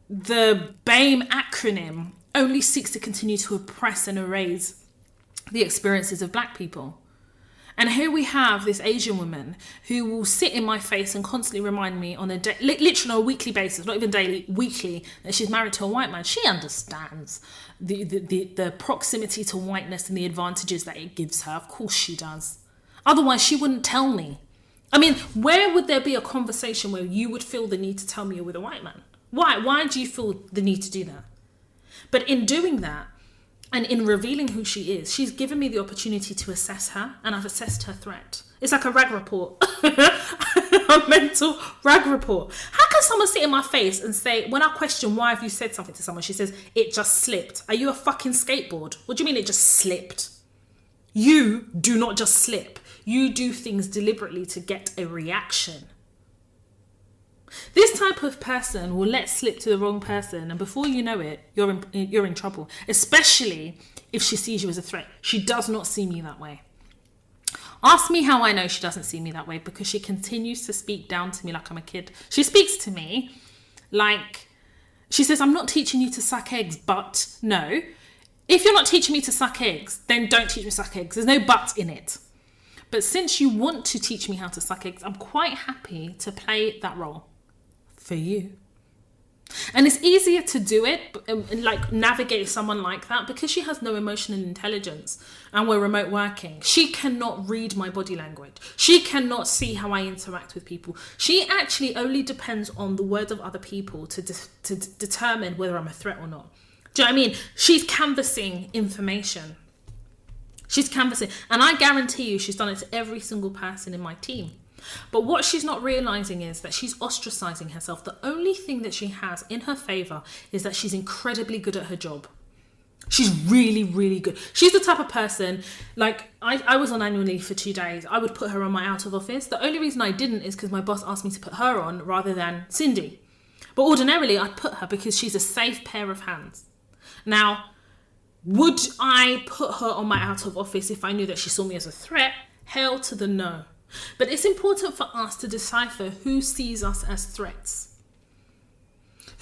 the BAME acronym only seeks to continue to oppress and erase the experiences of Black people. And here we have this Asian woman who will sit in my face and constantly remind me on literally on a weekly basis, not even daily, weekly, that she's married to a white man. She understands the proximity to whiteness and the advantages that it gives her. Of course she does. Otherwise, she wouldn't tell me. I mean, where would there be a conversation where you would feel the need to tell me you're with a white man? Why? Why do you feel the need to do that? But in doing that, and in revealing who she is, she's given me the opportunity to assess her, and I've assessed her threat. It's like a rag report, a mental rag report. How can someone sit in my face and say, when I question why have you said something to someone, she says, it just slipped. Are you a fucking skateboard? What do you mean it just slipped? You do not just slip. You do things deliberately to get a reaction. This type of person will let slip to the wrong person, and before you know it, you're in trouble. Especially if she sees you as a threat. She does not see me that way. Ask me how I know she doesn't see me that way, because she continues to speak down to me like I'm a kid. She speaks to me like, she says, I'm not teaching you to suck eggs, but no. If you're not teaching me to suck eggs, then don't teach me to suck eggs. There's no but in it. But since you want to teach me how to suck eggs, I'm quite happy to play that role for you. And it's easier to do it, like navigate someone like that, because she has no emotional intelligence and we're remote working. She cannot read my body language. She cannot see how I interact with people. She actually only depends on the words of other people to determine whether I'm a threat or not. Do you know what I mean? She's canvassing information. She's canvassing. And I guarantee you she's done it to every single person in my team. But what she's not realising is that she's ostracising herself. The only thing that she has in her favour is that she's incredibly good at her job. She's really, really good. She's the type of person, like, I was on annual leave for 2 days. I would put her on my out of office. The only reason I didn't is because my boss asked me to put her on rather than Cindy. But ordinarily, I'd put her because she's a safe pair of hands. Now, would I put her on my out of office if I knew that she saw me as a threat? Hell to the no. But it's important for us to decipher who sees us as threats.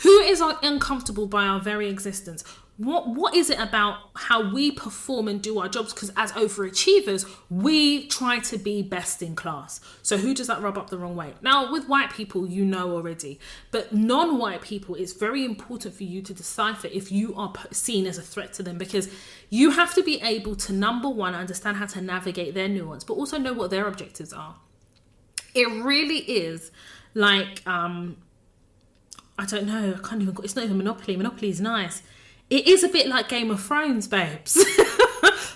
Who is uncomfortable by our very existence? What is it about how we perform and do our jobs? Because as overachievers, we try to be best in class. So who does that rub up the wrong way? Now, with white people, you know already. But non-white people, it's very important for you to decipher if you are seen as a threat to them, because you have to be able to, number one, understand how to navigate their nuance, but also know what their objectives are. It really is like, I don't know, it's not even Monopoly. Monopoly is nice. It is a bit like Game of Thrones, babes,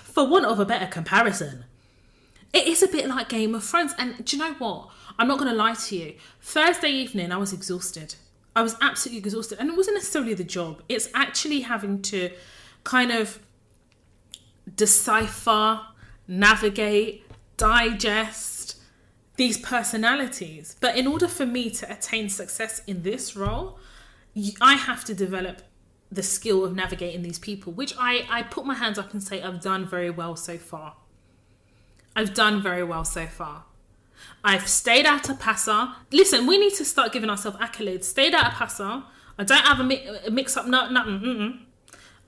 for want of a better comparison. It is a bit like Game of Thrones. And do you know what? I'm not going to lie to you. Thursday evening, I was exhausted. I was absolutely exhausted. And it wasn't necessarily the job. It's actually having to kind of decipher, navigate, digest these personalities. But in order for me to attain success in this role, I have to develop the skill of navigating these people, which I put my hands up and say I've done very well so far. I've done very well so far. I've stayed out of PASA. Listen, we need to start giving ourselves accolades. Stayed out of PASA. I don't have a mix-up, nothing.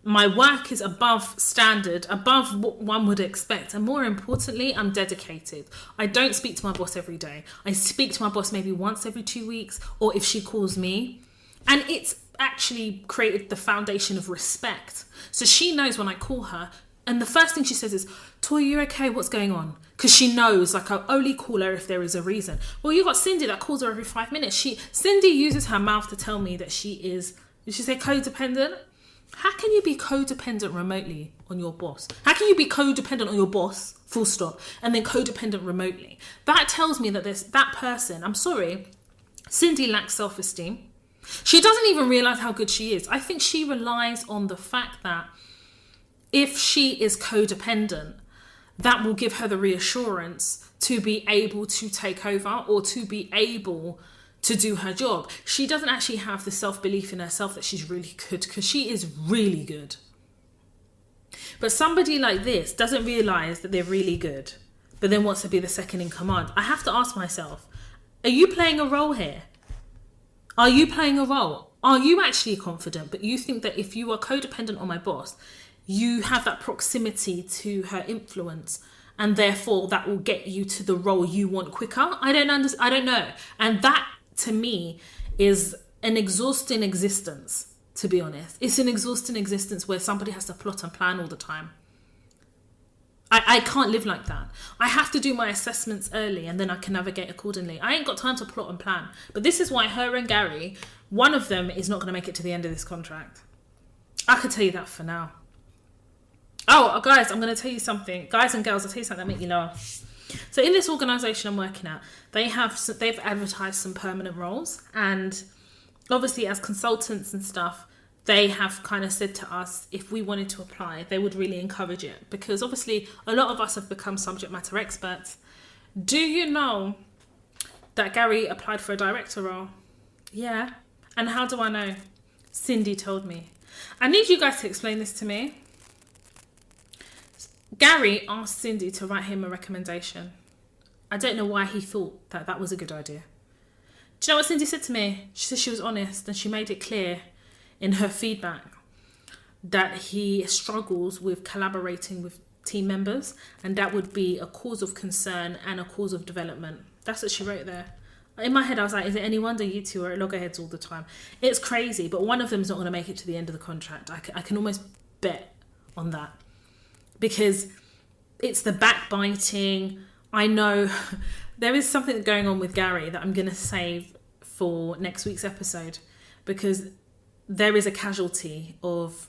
My work is above standard, above what one would expect. And more importantly, I'm dedicated. I don't speak to my boss every day. I speak to my boss maybe once every 2 weeks, or if she calls me. And it's actually created the foundation of respect. So she knows when I call her, and the first thing she says is, Toy, you okay? What's going on? Because she knows, like, I'll only call her if there is a reason. Well, you got Cindy that calls her every 5 minutes. Cindy uses her mouth to tell me that she is, did she say codependent? How can you be codependent remotely on your boss? How can you be codependent on your boss, full stop, and then codependent remotely? That tells me that that person, I'm sorry, Cindy lacks self-esteem. She doesn't even realise how good she is. I think she relies on the fact that if she is codependent, that will give her the reassurance to be able to take over or to be able to do her job. She doesn't actually have the self-belief in herself that she's really good, because she is really good. But somebody like this doesn't realise that they're really good, but then wants to be the second in command. I have to ask myself, are you playing a role here? Are you playing a role? Are you actually confident, but you think that if you are codependent on my boss, you have that proximity to her influence, and therefore that will get you to the role you want quicker? I don't know. And that, to me, is an exhausting existence, to be honest. It's an exhausting existence where somebody has to plot and plan all the time. I can't live like that. I have to do my assessments early and then I can navigate accordingly. I ain't got time to plot and plan. But this is why her and Gary, one of them is not going to make it to the end of this contract. I could tell you that for now. Oh, guys, I'm going to tell you something. Guys and girls, I'll tell you something that make you laugh. So in this organisation I'm working at, they've advertised some permanent roles. And obviously as consultants and stuff, they have kind of said to us, if we wanted to apply, they would really encourage it. Because obviously a lot of us have become subject matter experts. Do you know that Gary applied for a director role? Yeah. And how do I know? Cindy told me. I need you guys to explain this to me. Gary asked Cindy to write him a recommendation. I don't know why he thought that that was a good idea. Do you know what Cindy said to me? She said she was honest and she made it clear in her feedback that he struggles with collaborating with team members, and that would be a cause of concern and a cause of development. That's what she wrote there. In my head, I was like, is it any wonder you two are at loggerheads all the time? It's crazy, but one of them's not going to make it to the end of the contract. I can almost bet on that. Because it's the backbiting. I know there is something going on with Gary that I'm going to save for next week's episode, because there is a casualty of...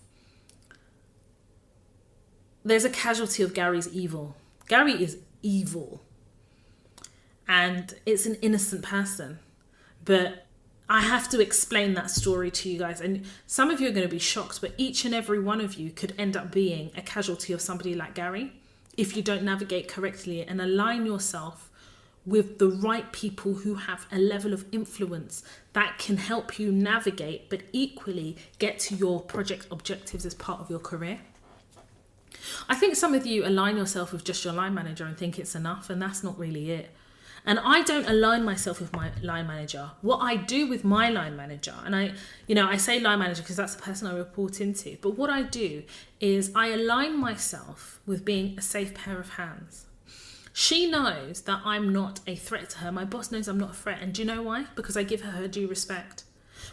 There's a casualty of Gary's evil. Gary is evil. And it's an innocent person. But I have to explain that story to you guys. And some of you are going to be shocked, but each and every one of you could end up being a casualty of somebody like Gary if you don't navigate correctly and align yourself with the right people who have a level of influence that can help you navigate, but equally get to your project objectives as part of your career. I think some of you align yourself with just your line manager and think it's enough, and that's not really it. And I don't align myself with my line manager. What I do with my line manager, and I say line manager because that's the person I report into, but what I do is I align myself with being a safe pair of hands. She knows that I'm not a threat to her. My boss knows I'm not a threat. And do you know why? Because I give her due respect.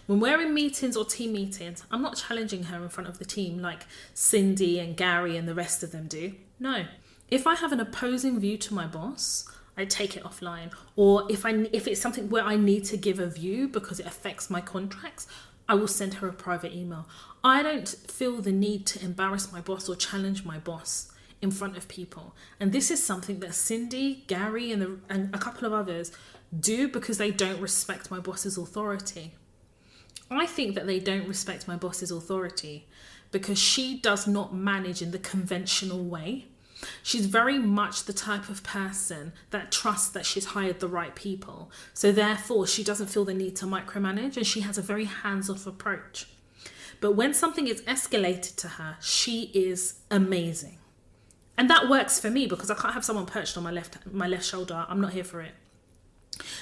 When we're in meetings or team meetings, I'm not challenging her in front of the team like Cindy and Gary and the rest of them do. No. If I have an opposing view to my boss, I take it offline. Or if it's something where I need to give a view because it affects my contracts, I will send her a private email. I don't feel the need to embarrass my boss or challenge my boss in front of people. And this is something that Cindy, Gary, and a couple of others do because they don't respect my boss's authority. I think that they don't respect my boss's authority because she does not manage in the conventional way. She's very much the type of person that trusts that she's hired the right people. So therefore, she doesn't feel the need to micromanage, and she has a very hands-off approach. But when something is escalated to her, she is amazing. And that works for me because I can't have someone perched on my left shoulder. I'm not here for it.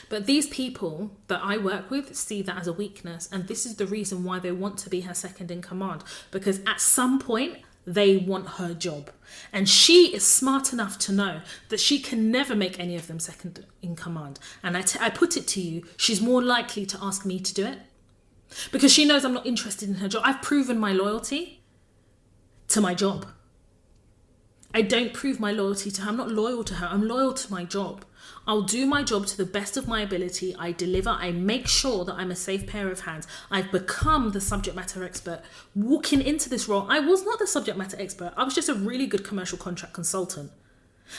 But these people that I work with see that as a weakness, and this is the reason why they want to be her second in command, because at some point they want her job, and she is smart enough to know that she can never make any of them second in command. And I put it to you, she's more likely to ask me to do it because she knows I'm not interested in her job. I've proven my loyalty to my job. I don't prove my loyalty to her. I'm not loyal to her. I'm loyal to my job. I'll do my job to the best of my ability. I deliver. I make sure that I'm a safe pair of hands. I've become the subject matter expert. Walking into this role, I was not the subject matter expert. I was just a really good commercial contract consultant.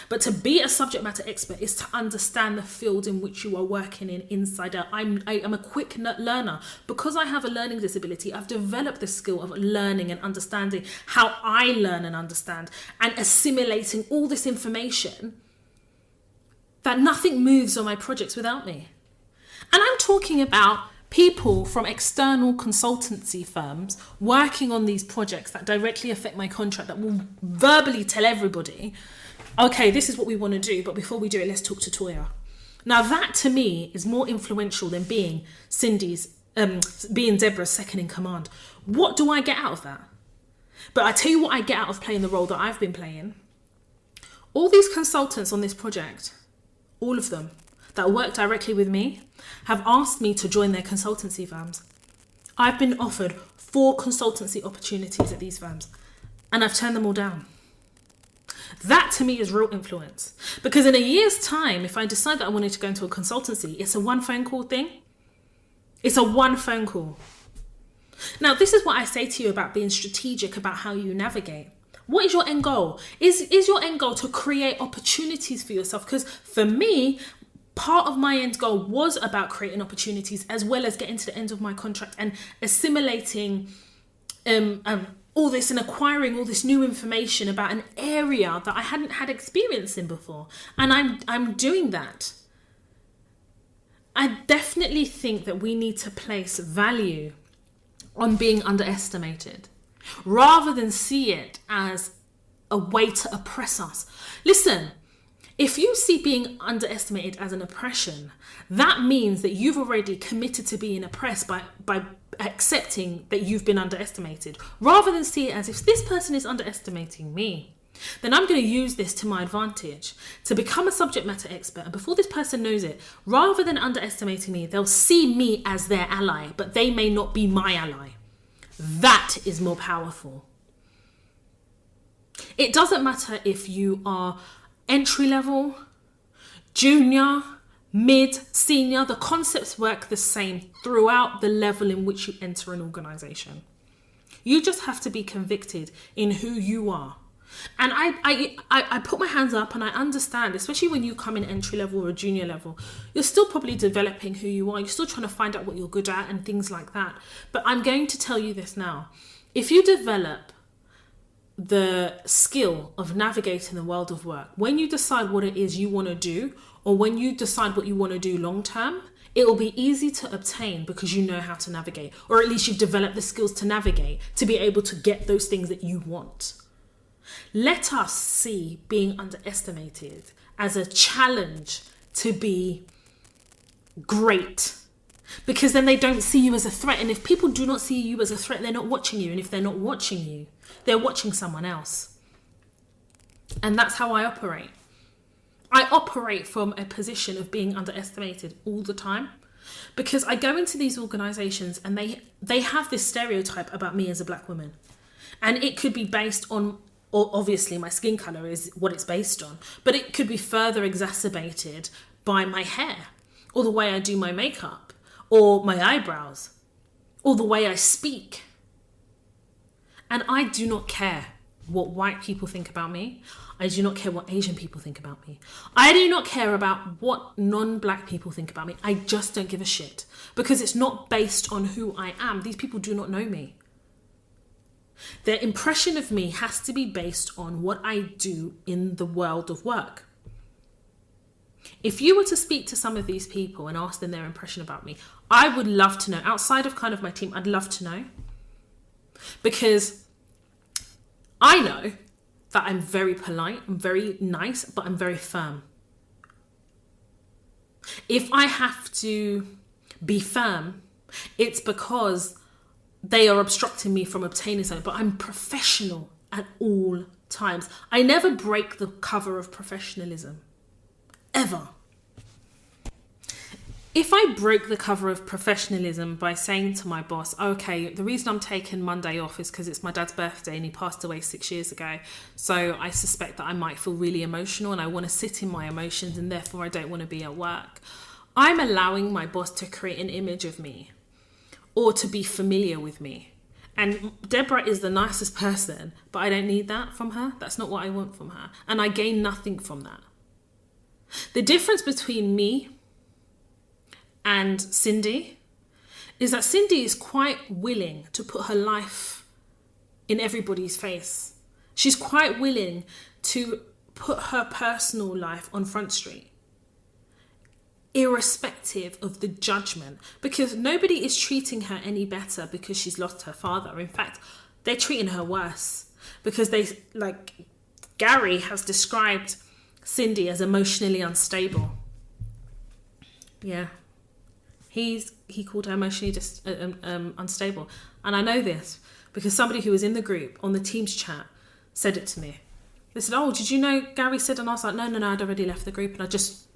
But to be a subject matter expert is to understand the field in which you are working in inside out. I am a quick learner. Because I have a learning disability, I've developed the skill of learning and understanding how I learn and understand and assimilating all this information that nothing moves on my projects without me. And I'm talking about people from external consultancy firms working on these projects that directly affect my contract, that will verbally tell everybody, okay, this is what we want to do, but before we do it, let's talk to Toya. Now that to me is more influential than being being Deborah's second in command. What do I get out of that? But I tell you what I get out of playing the role that I've been playing. All these consultants on this project, all of them that work directly with me, have asked me to join their consultancy firms. I've been offered 4 consultancy opportunities at these firms, and I've turned them all down. That to me is real influence. Because in a year's time, if I decide that I wanted to go into a consultancy, it's a one phone call thing. It's a one phone call. Now, this is what I say to you about being strategic about how you navigate. What is your end goal? Is your end goal to create opportunities for yourself? Because for me, part of my end goal was about creating opportunities as well as getting to the end of my contract and assimilating all this and acquiring all this new information about an area that I hadn't had experience in before. And I'm doing that. I definitely think that we need to place value on being underestimated rather than see it as a way to oppress us. Listen, if you see being underestimated as an oppression, that means that you've already committed to being oppressed by accepting that you've been underestimated, rather than see it as, if this person is underestimating me, then I'm going to use this to my advantage to become a subject matter expert. And before this person knows it, rather than underestimating me, they'll see me as their ally, but they may not be my ally. That is more powerful. It doesn't matter if you are entry level, junior, mid, senior. The concepts work the same throughout the level in which you enter an organization. You just have to be convicted in who you are. And I put my hands up, and I understand, especially when you come in entry level or junior level, you're still probably developing who you are. You're still trying to find out what you're good at and things like that. But I'm going to tell you this now. If you develop the skill of navigating the world of work, when you decide what it is you want to do, or when you decide what you want to do long term, it will be easy to obtain because you know how to navigate, or at least you've developed the skills to navigate to be able to get those things that you want. Let us see being underestimated as a challenge to be great, because then they don't see you as a threat. And if people do not see you as a threat, they're not watching you. And if they're not watching you, they're watching someone else. And that's how I operate. I operate from a position of being underestimated all the time, because I go into these organizations and they have this stereotype about me as a black woman. And it could be based on, or obviously my skin color is what it's based on, but it could be further exacerbated by my hair, or the way I do my makeup, or my eyebrows, or the way I speak. And I do not care what white people think about me. I do not care what Asian people think about me. I do not care about what non-black people think about me. I just don't give a shit, because it's not based on who I am. These people do not know me. Their impression of me has to be based on what I do in the world of work. If you were to speak to some of these people and ask them their impression about me, I would love to know. Outside of kind of my team, I'd love to know. Because I know that I'm very polite, I'm very nice, but I'm very firm. If I have to be firm, it's because they are obstructing me from obtaining something, but I'm professional at all times. I never break the cover of professionalism, ever. If I break the cover of professionalism by saying to my boss, okay, the reason I'm taking Monday off is because it's my dad's birthday and he passed away 6 years ago, so I suspect that I might feel really emotional and I want to sit in my emotions and therefore I don't want to be at work, I'm allowing my boss to create an image of me or to be familiar with me. And Deborah is the nicest person, but I don't need that from her. That's not what I want from her. And I gain nothing from that. The difference between me and Cindy is that Cindy is quite willing to put her life in everybody's face. She's quite willing to put her personal life on Front Street, irrespective of the judgment, because nobody is treating her any better because she's lost her father. In fact, they're treating her worse, because Gary has described Cindy as emotionally unstable. Yeah. He called her emotionally unstable. And I know this because somebody who was in the group on the Teams chat said it to me. They said, oh, did you know Gary said? And I was like, no, I'd already left the group. And I just,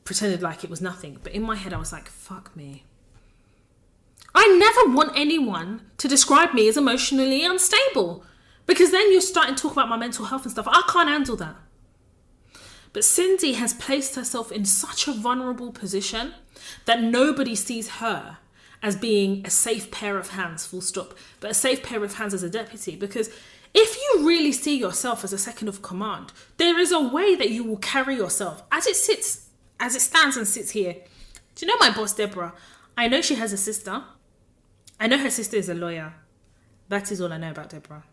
pretended like it was nothing. But in my head, I was like, fuck me. I never want anyone to describe me as emotionally unstable, because then you're starting to talk about my mental health and stuff. I can't handle that. But Cindy has placed herself in such a vulnerable position that nobody sees her as being a safe pair of hands, full stop, but a safe pair of hands as a deputy. Because if you really see yourself as a second of command, there is a way that you will carry yourself as it stands and sits here. Do you know my boss, Deborah? I know she has a sister. I know her sister is a lawyer. That is all I know about Deborah.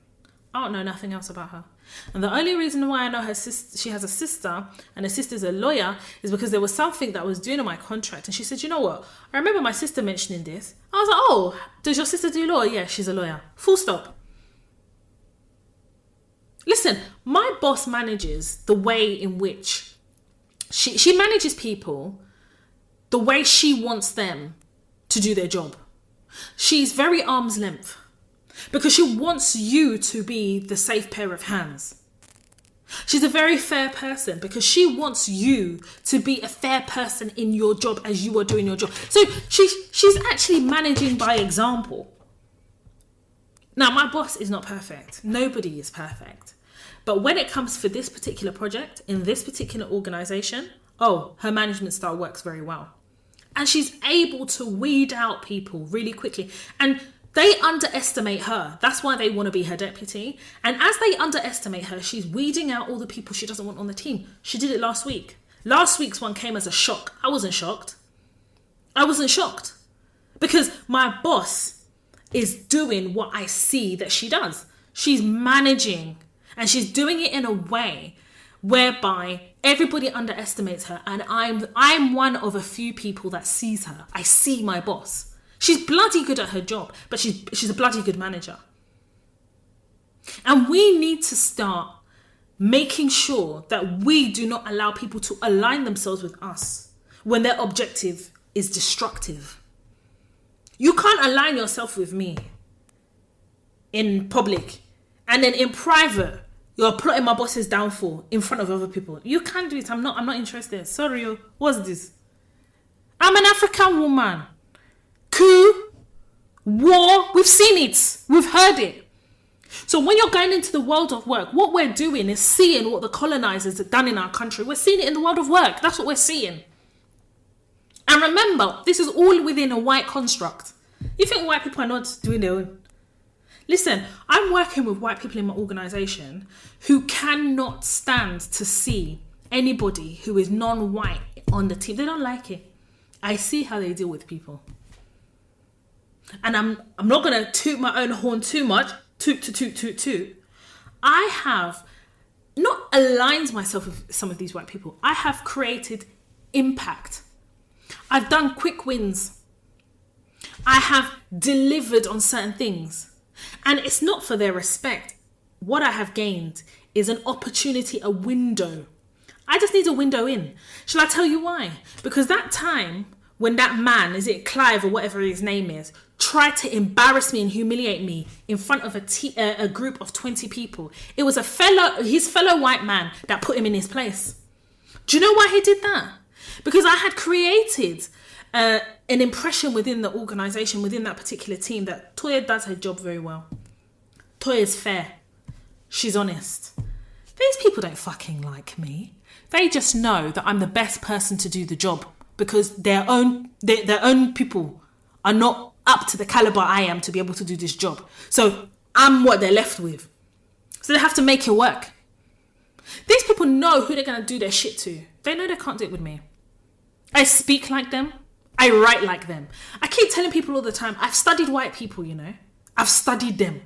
I don't know nothing else about her. And the only reason why I know her sister, she has a sister, and her sister's a lawyer, is because there was something that I was doing in my contract. And she said, you know what? I remember my sister mentioning this. I was like, oh, does your sister do law? Yeah, she's a lawyer. Full stop. Listen, my boss manages the way in which she manages people the way she wants them to do their job. She's very arm's length because she wants you to be the safe pair of hands. She's a very fair person because she wants you to be a fair person in your job as you are doing your job. So she's actually managing by example. Now, my boss is not perfect. Nobody is perfect. But when it comes for this particular project, in this particular organisation, her management style works very well. And she's able to weed out people really quickly. And they underestimate her. That's why they want to be her deputy. And as they underestimate her, she's weeding out all the people she doesn't want on the team. She did it last week. Last week's one came as a shock. I wasn't shocked. Because my boss is doing what I see that she does. She's managing, and she's doing it in a way whereby everybody underestimates her, and I'm one of a few people that sees her. I see my boss. She's bloody good at her job, but she's a bloody good manager. And we need to start making sure that we do not allow people to align themselves with us when their objective is destructive. You can't align yourself with me in public and then in private you're plotting my boss's downfall in front of other people. You can't do it. I'm not interested. Sorry, what's this? I'm an African woman. Coup, war, we've seen it. We've heard it. So when you're going into the world of work, what we're doing is seeing what the colonizers have done in our country. We're seeing it in the world of work. That's what we're seeing. And remember, this is all within a white construct. You think white people are not doing their own? Listen, I'm working with white people in my organisation who cannot stand to see anybody who is non-white on the team. They don't like it. I see how they deal with people. And I'm not going to toot my own horn too much. Toot. I have not aligned myself with some of these white people. I have created impact. I've done quick wins. I have delivered on certain things. And it's not for their respect. What I have gained is an opportunity, a window. I just need a window in. Shall I tell you why? Because that time when that man, is it Clive or whatever his name is, tried to embarrass me and humiliate me in front of a group of 20 people, it was his fellow white man that put him in his place. Do you know why he did that? Because I had created an impression within the organisation, within that particular team, that Toya does her job very well. Toya's fair. She's honest. These people don't fucking like me. They just know that I'm the best person to do the job because their own people are not up to the calibre I am to be able to do this job. So I'm what they're left with. So they have to make it work. These people know who they're going to do their shit to. They know they can't do it with me. I speak like them. I write like them. I keep telling people all the time, I've studied white people, you know. I've studied them.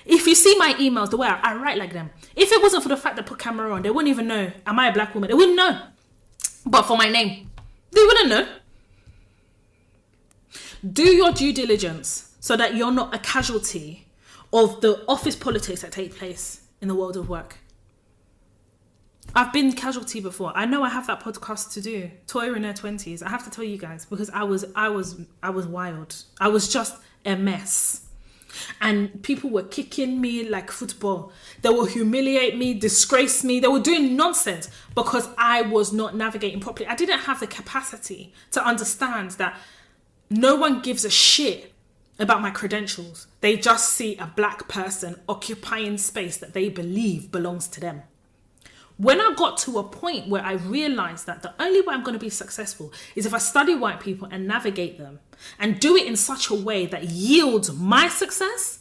If you see my emails, the way I write like them. If it wasn't for the fact that I put camera on, they wouldn't even know, am I a black woman? They wouldn't know. But for my name, they wouldn't know. Do your due diligence so that you're not a casualty of the office politics that take place in the world of work. I've been casualty before. I know I have that podcast to do. Toya in her 20s. I have to tell you guys because I was wild. I was just a mess. And people were kicking me like football. They will humiliate me, disgrace me. They were doing nonsense because I was not navigating properly. I didn't have the capacity to understand that no one gives a shit about my credentials. They just see a black person occupying space that they believe belongs to them. When I got to a point where I realized that the only way I'm going to be successful is if I study white people and navigate them and do it in such a way that yields my success,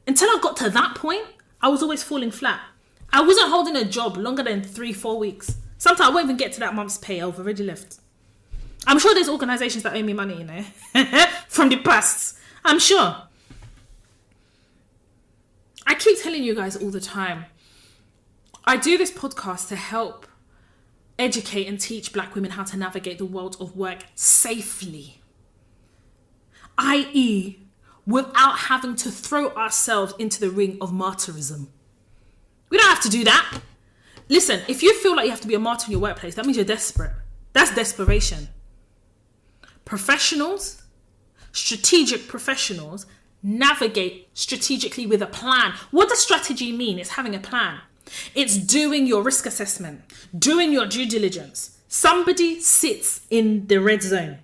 until I got to that point, I was always falling flat. I wasn't holding a job longer than 3-4 weeks. Sometimes I won't even get to that month's pay. I've already left. I'm sure there's organizations that owe me money, you know, from the past. I'm sure. I keep telling you guys all the time, I do this podcast to help educate and teach black women how to navigate the world of work safely. i.e., without having to throw ourselves into the ring of martyrism. We don't have to do that. Listen, if you feel like you have to be a martyr in your workplace, that means you're desperate. That's desperation. Professionals, strategic professionals, navigate strategically with a plan. What does strategy mean? It's having a plan. It's doing your risk assessment, doing your due diligence. Somebody sits in the red zone.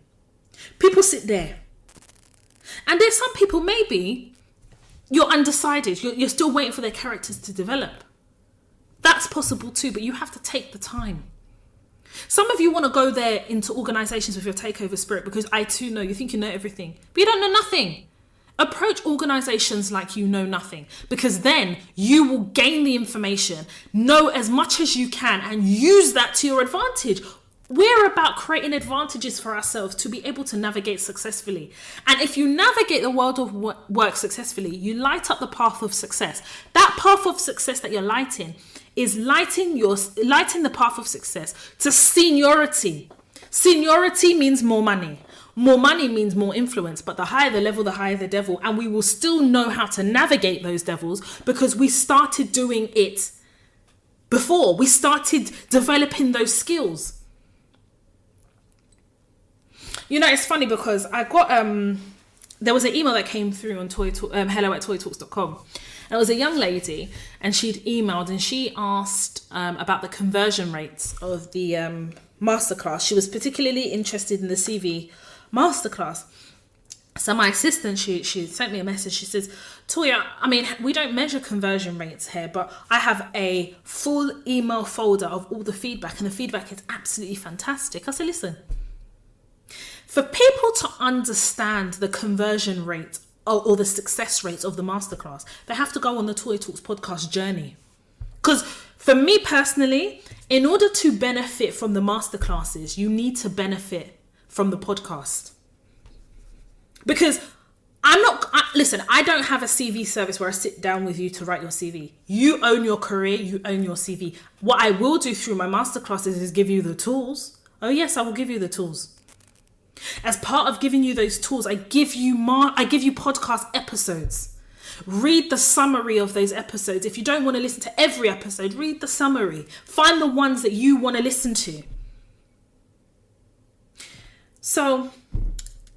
People sit there. And there's some people, maybe you're undecided. You're still waiting for their characters to develop. That's possible too, but you have to take the time. Some of you want to go there into organizations with your takeover spirit, because I too know you think you know everything, but you don't know nothing. Approach organizations like you know nothing, because then you will gain the information, know as much as you can, and use that to your advantage. We're about creating advantages for ourselves to be able to navigate successfully. And if you navigate the world of work successfully, you light up the path of success. That path of success that you're lighting is lighting the path of success to seniority. Seniority means more money. More money means more influence, but the higher the level, the higher the devil. And we will still know how to navigate those devils because we started doing it before. We started developing those skills. You know, it's funny because I got, there was an email that came through on hello@toytalks.com. And it was a young lady, and she'd emailed and she asked about the conversion rates of the masterclass. She was particularly interested in the CV masterclass. So my assistant, she sent me a message. She says, Toya, I mean, we don't measure conversion rates here, but I have a full email folder of all the feedback, and the feedback is absolutely fantastic. I said, listen, for people to understand the conversion rate or the success rates of the masterclass, they have to go on the Toy Talks podcast journey. Because for me personally, in order to benefit from the masterclasses, you need to benefit from the podcast. Because listen, I don't have a CV service where I sit down with you to write your CV. You own your career, you own your CV. What I will do through my masterclasses is give you the tools. Oh yes, I will give you the tools. As part of giving you those tools, I give you podcast episodes. Read the summary of those episodes. If you don't want to listen to every episode, read the summary. Find the ones that you want to listen to. So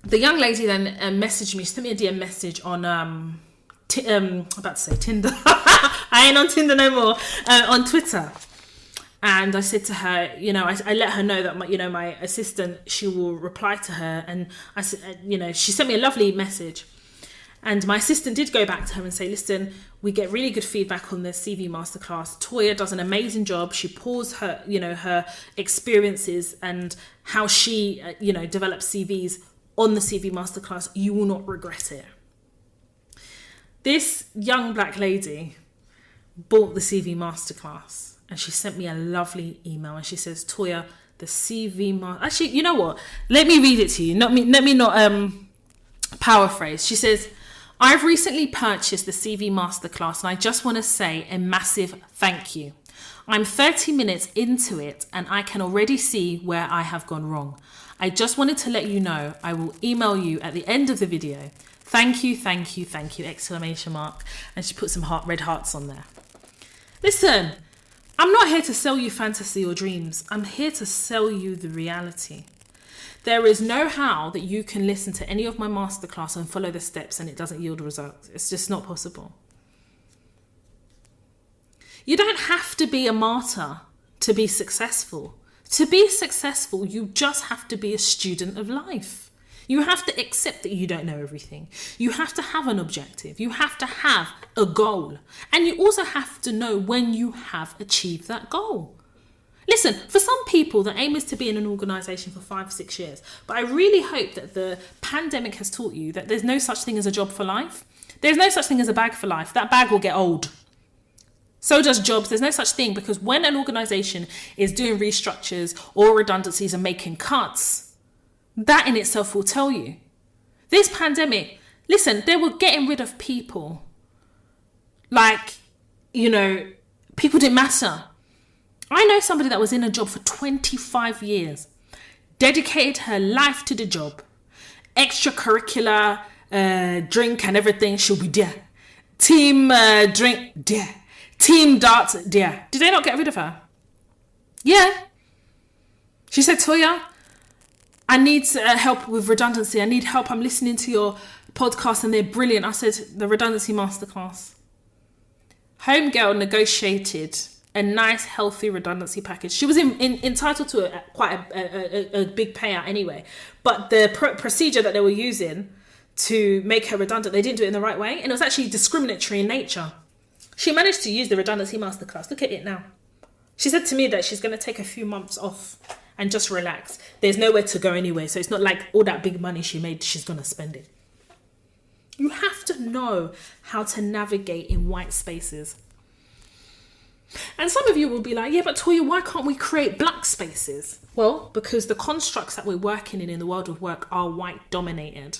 the young lady then messaged me. She sent me a DM message on about to say Tinder. I ain't on Tinder no more. On Twitter. And I said to her, you know, I let her know that my assistant, she will reply to her. And I said, she sent me a lovely message. And my assistant did go back to her and say, listen, we get really good feedback on the CV masterclass. Toya does an amazing job. She pours her, her experiences and how she, develops CVs on the CV masterclass. You will not regret it. This young black lady bought the CV masterclass. And she sent me a lovely email, and she says, Toya, the CV actually, you know what? Let me read it to you. Let me not paraphrase. She says, I've recently purchased the CV masterclass, and I just want to say a massive thank you. I'm 30 minutes into it, and I can already see where I have gone wrong. I just wanted to let you know I will email you at the end of the video. Thank you, thank you, thank you, exclamation mark. And she put some red hearts on there. Listen, I'm not here to sell you fantasy or dreams. I'm here to sell you the reality. There is no how that you can listen to any of my masterclass and follow the steps and it doesn't yield results. It's just not possible. You don't have to be a martyr to be successful. To be successful, you just have to be a student of life. You have to accept that you don't know everything. You have to have an objective. You have to have a goal. And you also have to know when you have achieved that goal. Listen, for some people, the aim is to be in an organisation for 5-6 years. But I really hope that the pandemic has taught you that there's no such thing as a job for life. There's no such thing as a bag for life. That bag will get old. So does jobs. There's no such thing, because when an organisation is doing restructures or redundancies and making cuts, that in itself will tell you. This pandemic, listen, they were getting rid of people Like, people didn't matter. I know somebody that was in a job for 25 years, dedicated her life to the job, extracurricular, drink and everything, she'll be there. Team drink, there. Team darts, there. Did they not get rid of her? Yeah. She said, Toya, I need help with redundancy. I need help. I'm listening to your podcast and they're brilliant. I said, the redundancy masterclass. Homegirl negotiated a nice, healthy redundancy package. She was entitled to quite a big payout anyway. But the procedure that they were using to make her redundant, they didn't do it in the right way. And it was actually discriminatory in nature. She managed to use the redundancy masterclass. Look at it now. She said to me that she's going to take a few months off and just relax. There's nowhere to go anyway. So it's not like all that big money she made, she's going to spend it. You have to know how to navigate in white spaces. And some of you will be like, yeah, but Toya, why can't we create black spaces? Well, because the constructs that we're working in the world of work are white dominated.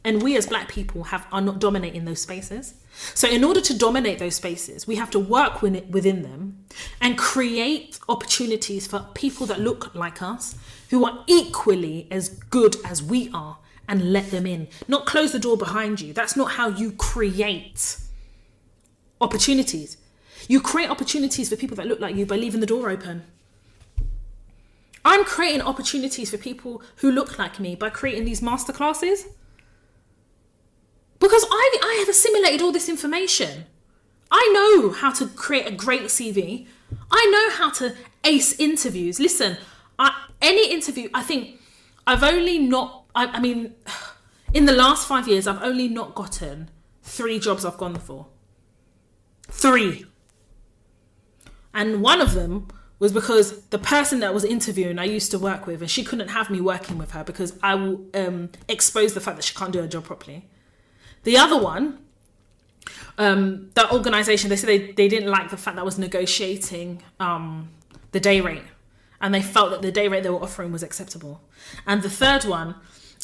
And we as black people are not dominating those spaces. So in order to dominate those spaces, we have to work within them and create opportunities for people that look like us, who are equally as good as we are, and let them in. Not close the door behind you. That's not how you create opportunities. You create opportunities for people that look like you by leaving the door open. I'm creating opportunities for people who look like me by creating these masterclasses. Because I have assimilated all this information. I know how to create a great CV. I know how to ace interviews. Listen, any interview, I think I've only not, I mean, in the last 5 years, I've only not gotten 3 jobs I've gone for. 3. And one of them was because the person that was interviewing I used to work with, and she couldn't have me working with her because I will expose the fact that she can't do her job properly. The other one, that organisation, they said they didn't like the fact that I was negotiating the day rate, and they felt that the day rate they were offering was acceptable. And the third one,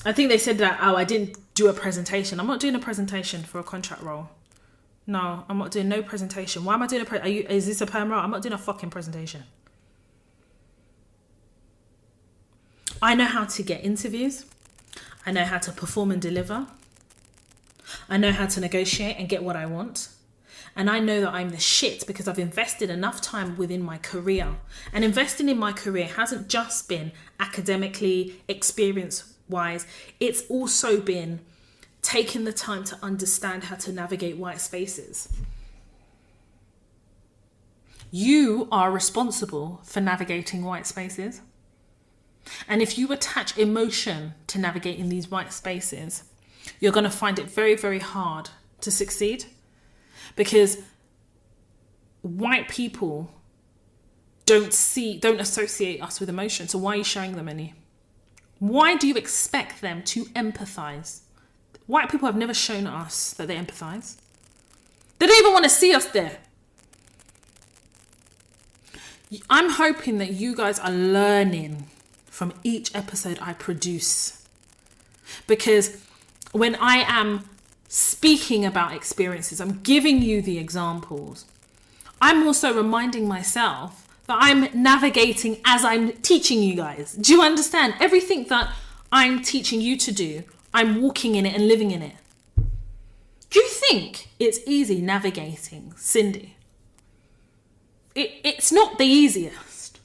I think they said that, I didn't do a presentation. I'm not doing a presentation for a contract role. No, I'm not doing no presentation. Why am I doing is this a perm role? I'm not doing a fucking presentation. I know how to get interviews. I know how to perform and deliver. I know how to negotiate and get what I want. And I know that I'm the shit because I've invested enough time within my career. And investing in my career hasn't just been academically, experience-wise. It's also been taking the time to understand how to navigate white spaces. You are responsible for navigating white spaces. And if you attach emotion to navigating these white spaces, you're going to find it very, very hard to succeed, because white people don't associate us with emotion. So why are you showing them any? Why do you expect them to empathize? White people have never shown us that they empathize. They don't even want to see us there. I'm hoping that you guys are learning from each episode I produce, because when I am speaking about experiences, I'm giving you the examples. I'm also reminding myself that I'm navigating as I'm teaching you guys. Do you understand? Everything that I'm teaching you to do, I'm walking in it and living in it. Do you think it's easy navigating Cindy? It's not the easiest.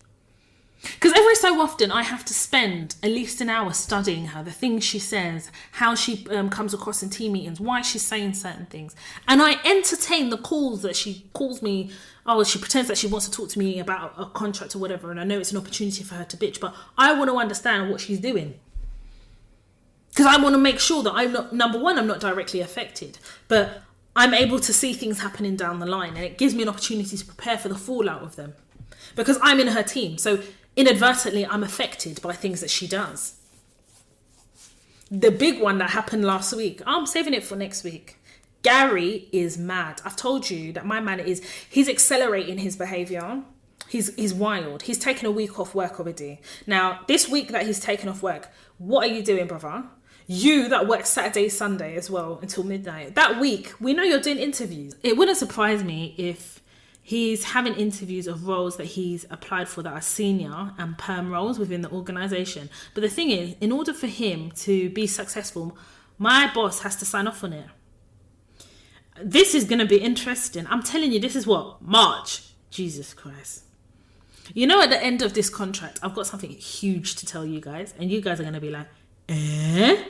Because every so often I have to spend at least an hour studying her, the things she says, how she comes across in team meetings, why she's saying certain things. And I entertain the calls that she calls me. Oh, she pretends that she wants to talk to me about a contract or whatever. And I know it's an opportunity for her to bitch, but I want to understand what she's doing. Because I want to make sure that I'm not, number one, I'm not directly affected, but I'm able to see things happening down the line. And it gives me an opportunity to prepare for the fallout of them. Because I'm in her team. So inadvertently, I'm affected by things that she does. The big one that happened last week, I'm saving it for next week. Gary is mad. I've told you that my man he's accelerating his behaviour. He's wild. He's taken a week off work already. Now, this week that he's taken off work, what are you doing, brother? You that work Saturday, Sunday as well until midnight. That week, we know you're doing interviews. It wouldn't surprise me if he's having interviews of roles that he's applied for that are senior and perm roles within the organisation. But the thing is, in order for him to be successful, my boss has to sign off on it. This is going to be interesting. I'm telling you, this is what? March. Jesus Christ. You know, at the end of this contract, I've got something huge to tell you guys. And you guys are going to be like, eh?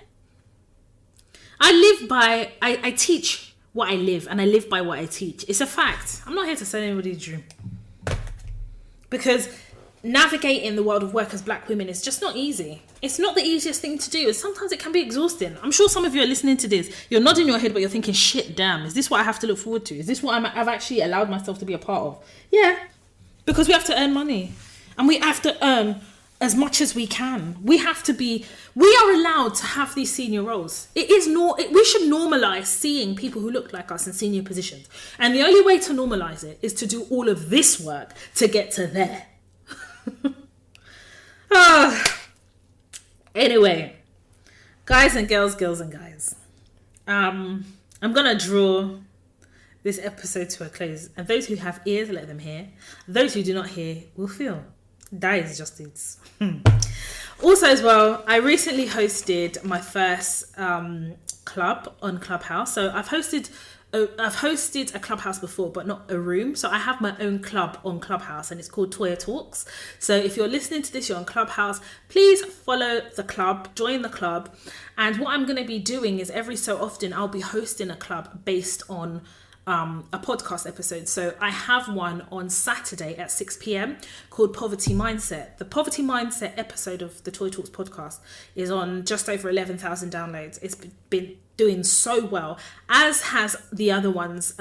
I teach what I live, and I live by what I teach. It's a fact. I'm not here to sell anybody's dream. Because navigating the world of work as black women is just not easy. It's not the easiest thing to do, and sometimes it can be exhausting. I'm sure some of you are listening to this. You're nodding your head, but you're thinking, shit, damn, is this what I have to look forward to? Is this what I've actually allowed myself to be a part of? Yeah, because we have to earn money, and we have to earn as much as we can. We are allowed to have these senior roles. We should normalize seeing people who look like us in senior positions. And the only way to normalize it is to do all of this work to get to there. Anyway, guys and girls and guys, I'm gonna draw this episode to a close, and those who have ears, let them hear. Those who do not hear will feel. That is just it. Also as well, I recently hosted my first club on Clubhouse. So I've hosted a Clubhouse before, but not a room. So I have my own club on Clubhouse, and it's called Toya Talks. So if you're listening to this, you're on Clubhouse, please follow the club, join the club. And what I'm going to be doing is every so often I'll be hosting a club based on a podcast episode. So I have one on Saturday at 6 p.m. called Poverty Mindset. The Poverty Mindset episode of the Toy Talks podcast is on just over 11,000 downloads. It's been doing so well, as has the other ones,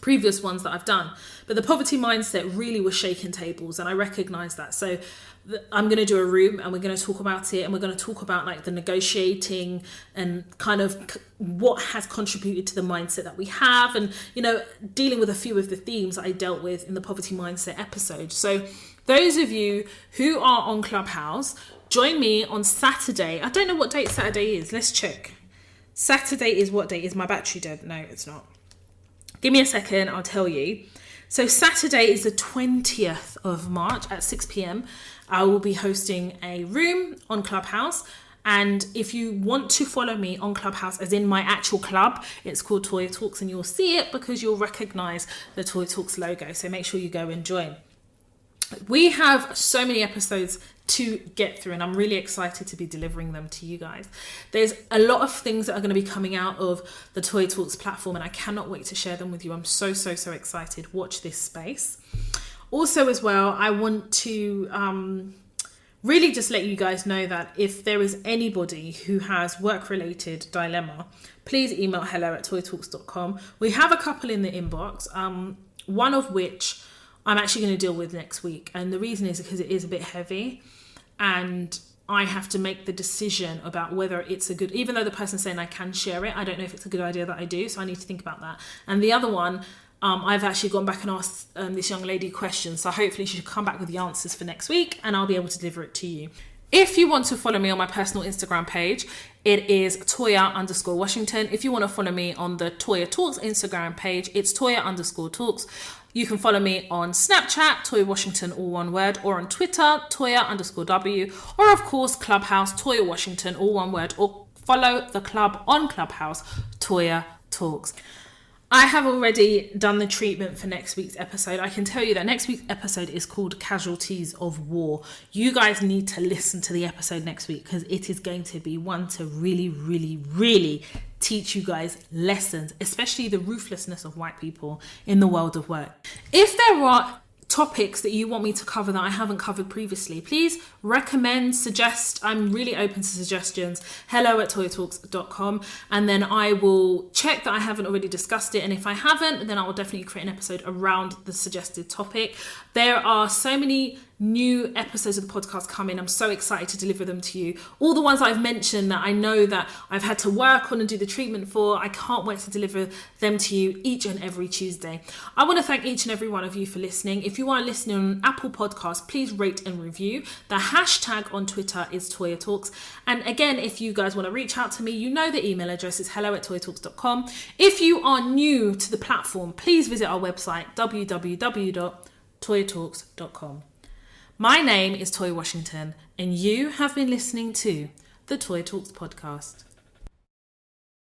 previous ones that I've done. But the Poverty Mindset really was shaking tables, and I recognize that. So I'm going to do a room, and we're going to talk about it, and we're going to talk about like the negotiating and kind of what has contributed to the mindset that we have, and dealing with a few of the themes that I dealt with in the Poverty Mindset episode. So those of you who are on Clubhouse, join me on Saturday. I don't know what date Saturday is. Let's check. Saturday is what date? Is my battery dead? No, it's not. Give me a second, I'll tell you. So Saturday is the 20th of March at 6 p.m. I will be hosting a room on Clubhouse. And if you want to follow me on Clubhouse, as in my actual club, it's called Toya Talks, and you'll see it because you'll recognize the Toya Talks logo. So make sure you go and join. We have so many episodes to get through, and I'm really excited to be delivering them to you guys. There's a lot of things that are going to be coming out of the Toya Talks platform, and I cannot wait to share them with you. I'm so excited. Watch this space. Also as well, I want to really just let you guys know that if there is anybody who has work-related dilemma, please email hello@toytalks.com. We have a couple in the inbox, one of which I'm actually going to deal with next week. And the reason is because it is a bit heavy, and I have to make the decision about whether it's a good, even though the person's saying I can share it, I don't know if it's a good idea that I do. So I need to think about that. And the other one, I've actually gone back and asked this young lady questions. So hopefully she should come back with the answers for next week, and I'll be able to deliver it to you. If you want to follow me on my personal Instagram page, it is Toya_Washington. If you want to follow me on the Toya Talks Instagram page, it's Toya_Talks. You can follow me on Snapchat, Toya Washington, all one word, or on Twitter, Toya_W, or of course Clubhouse, Toya Washington, all one word, or follow the club on Clubhouse, Toya Talks. I have already done the treatment for next week's episode. I can tell you that next week's episode is called Casualties of War. You guys need to listen to the episode next week, because it is going to be one to really teach you guys lessons, especially the ruthlessness of white people in the world of work. If there are topics that you want me to cover that I haven't covered previously, please recommend, suggest. I'm really open to suggestions. hello@toytalks.com, and then I will check that I haven't already discussed it, and if I haven't, then I will definitely create an episode around the suggested topic. There are so many new episodes of the podcast come in, I'm so excited to deliver them to you. All the ones I've mentioned that I know that I've had to work on and do the treatment for, I can't wait to deliver them to you each and every Tuesday. I want to thank each and every one of you for listening. If you are listening on Apple Podcasts, please rate and review. The hashtag on Twitter is Toya Talks. And again, if you guys want to reach out to me, you know the email address is hello@toyatalks.com. If you are new to the platform, please visit our website, www.toyatalks.com. My name is Toya Washington, and you have been listening to the Toya Talks podcast.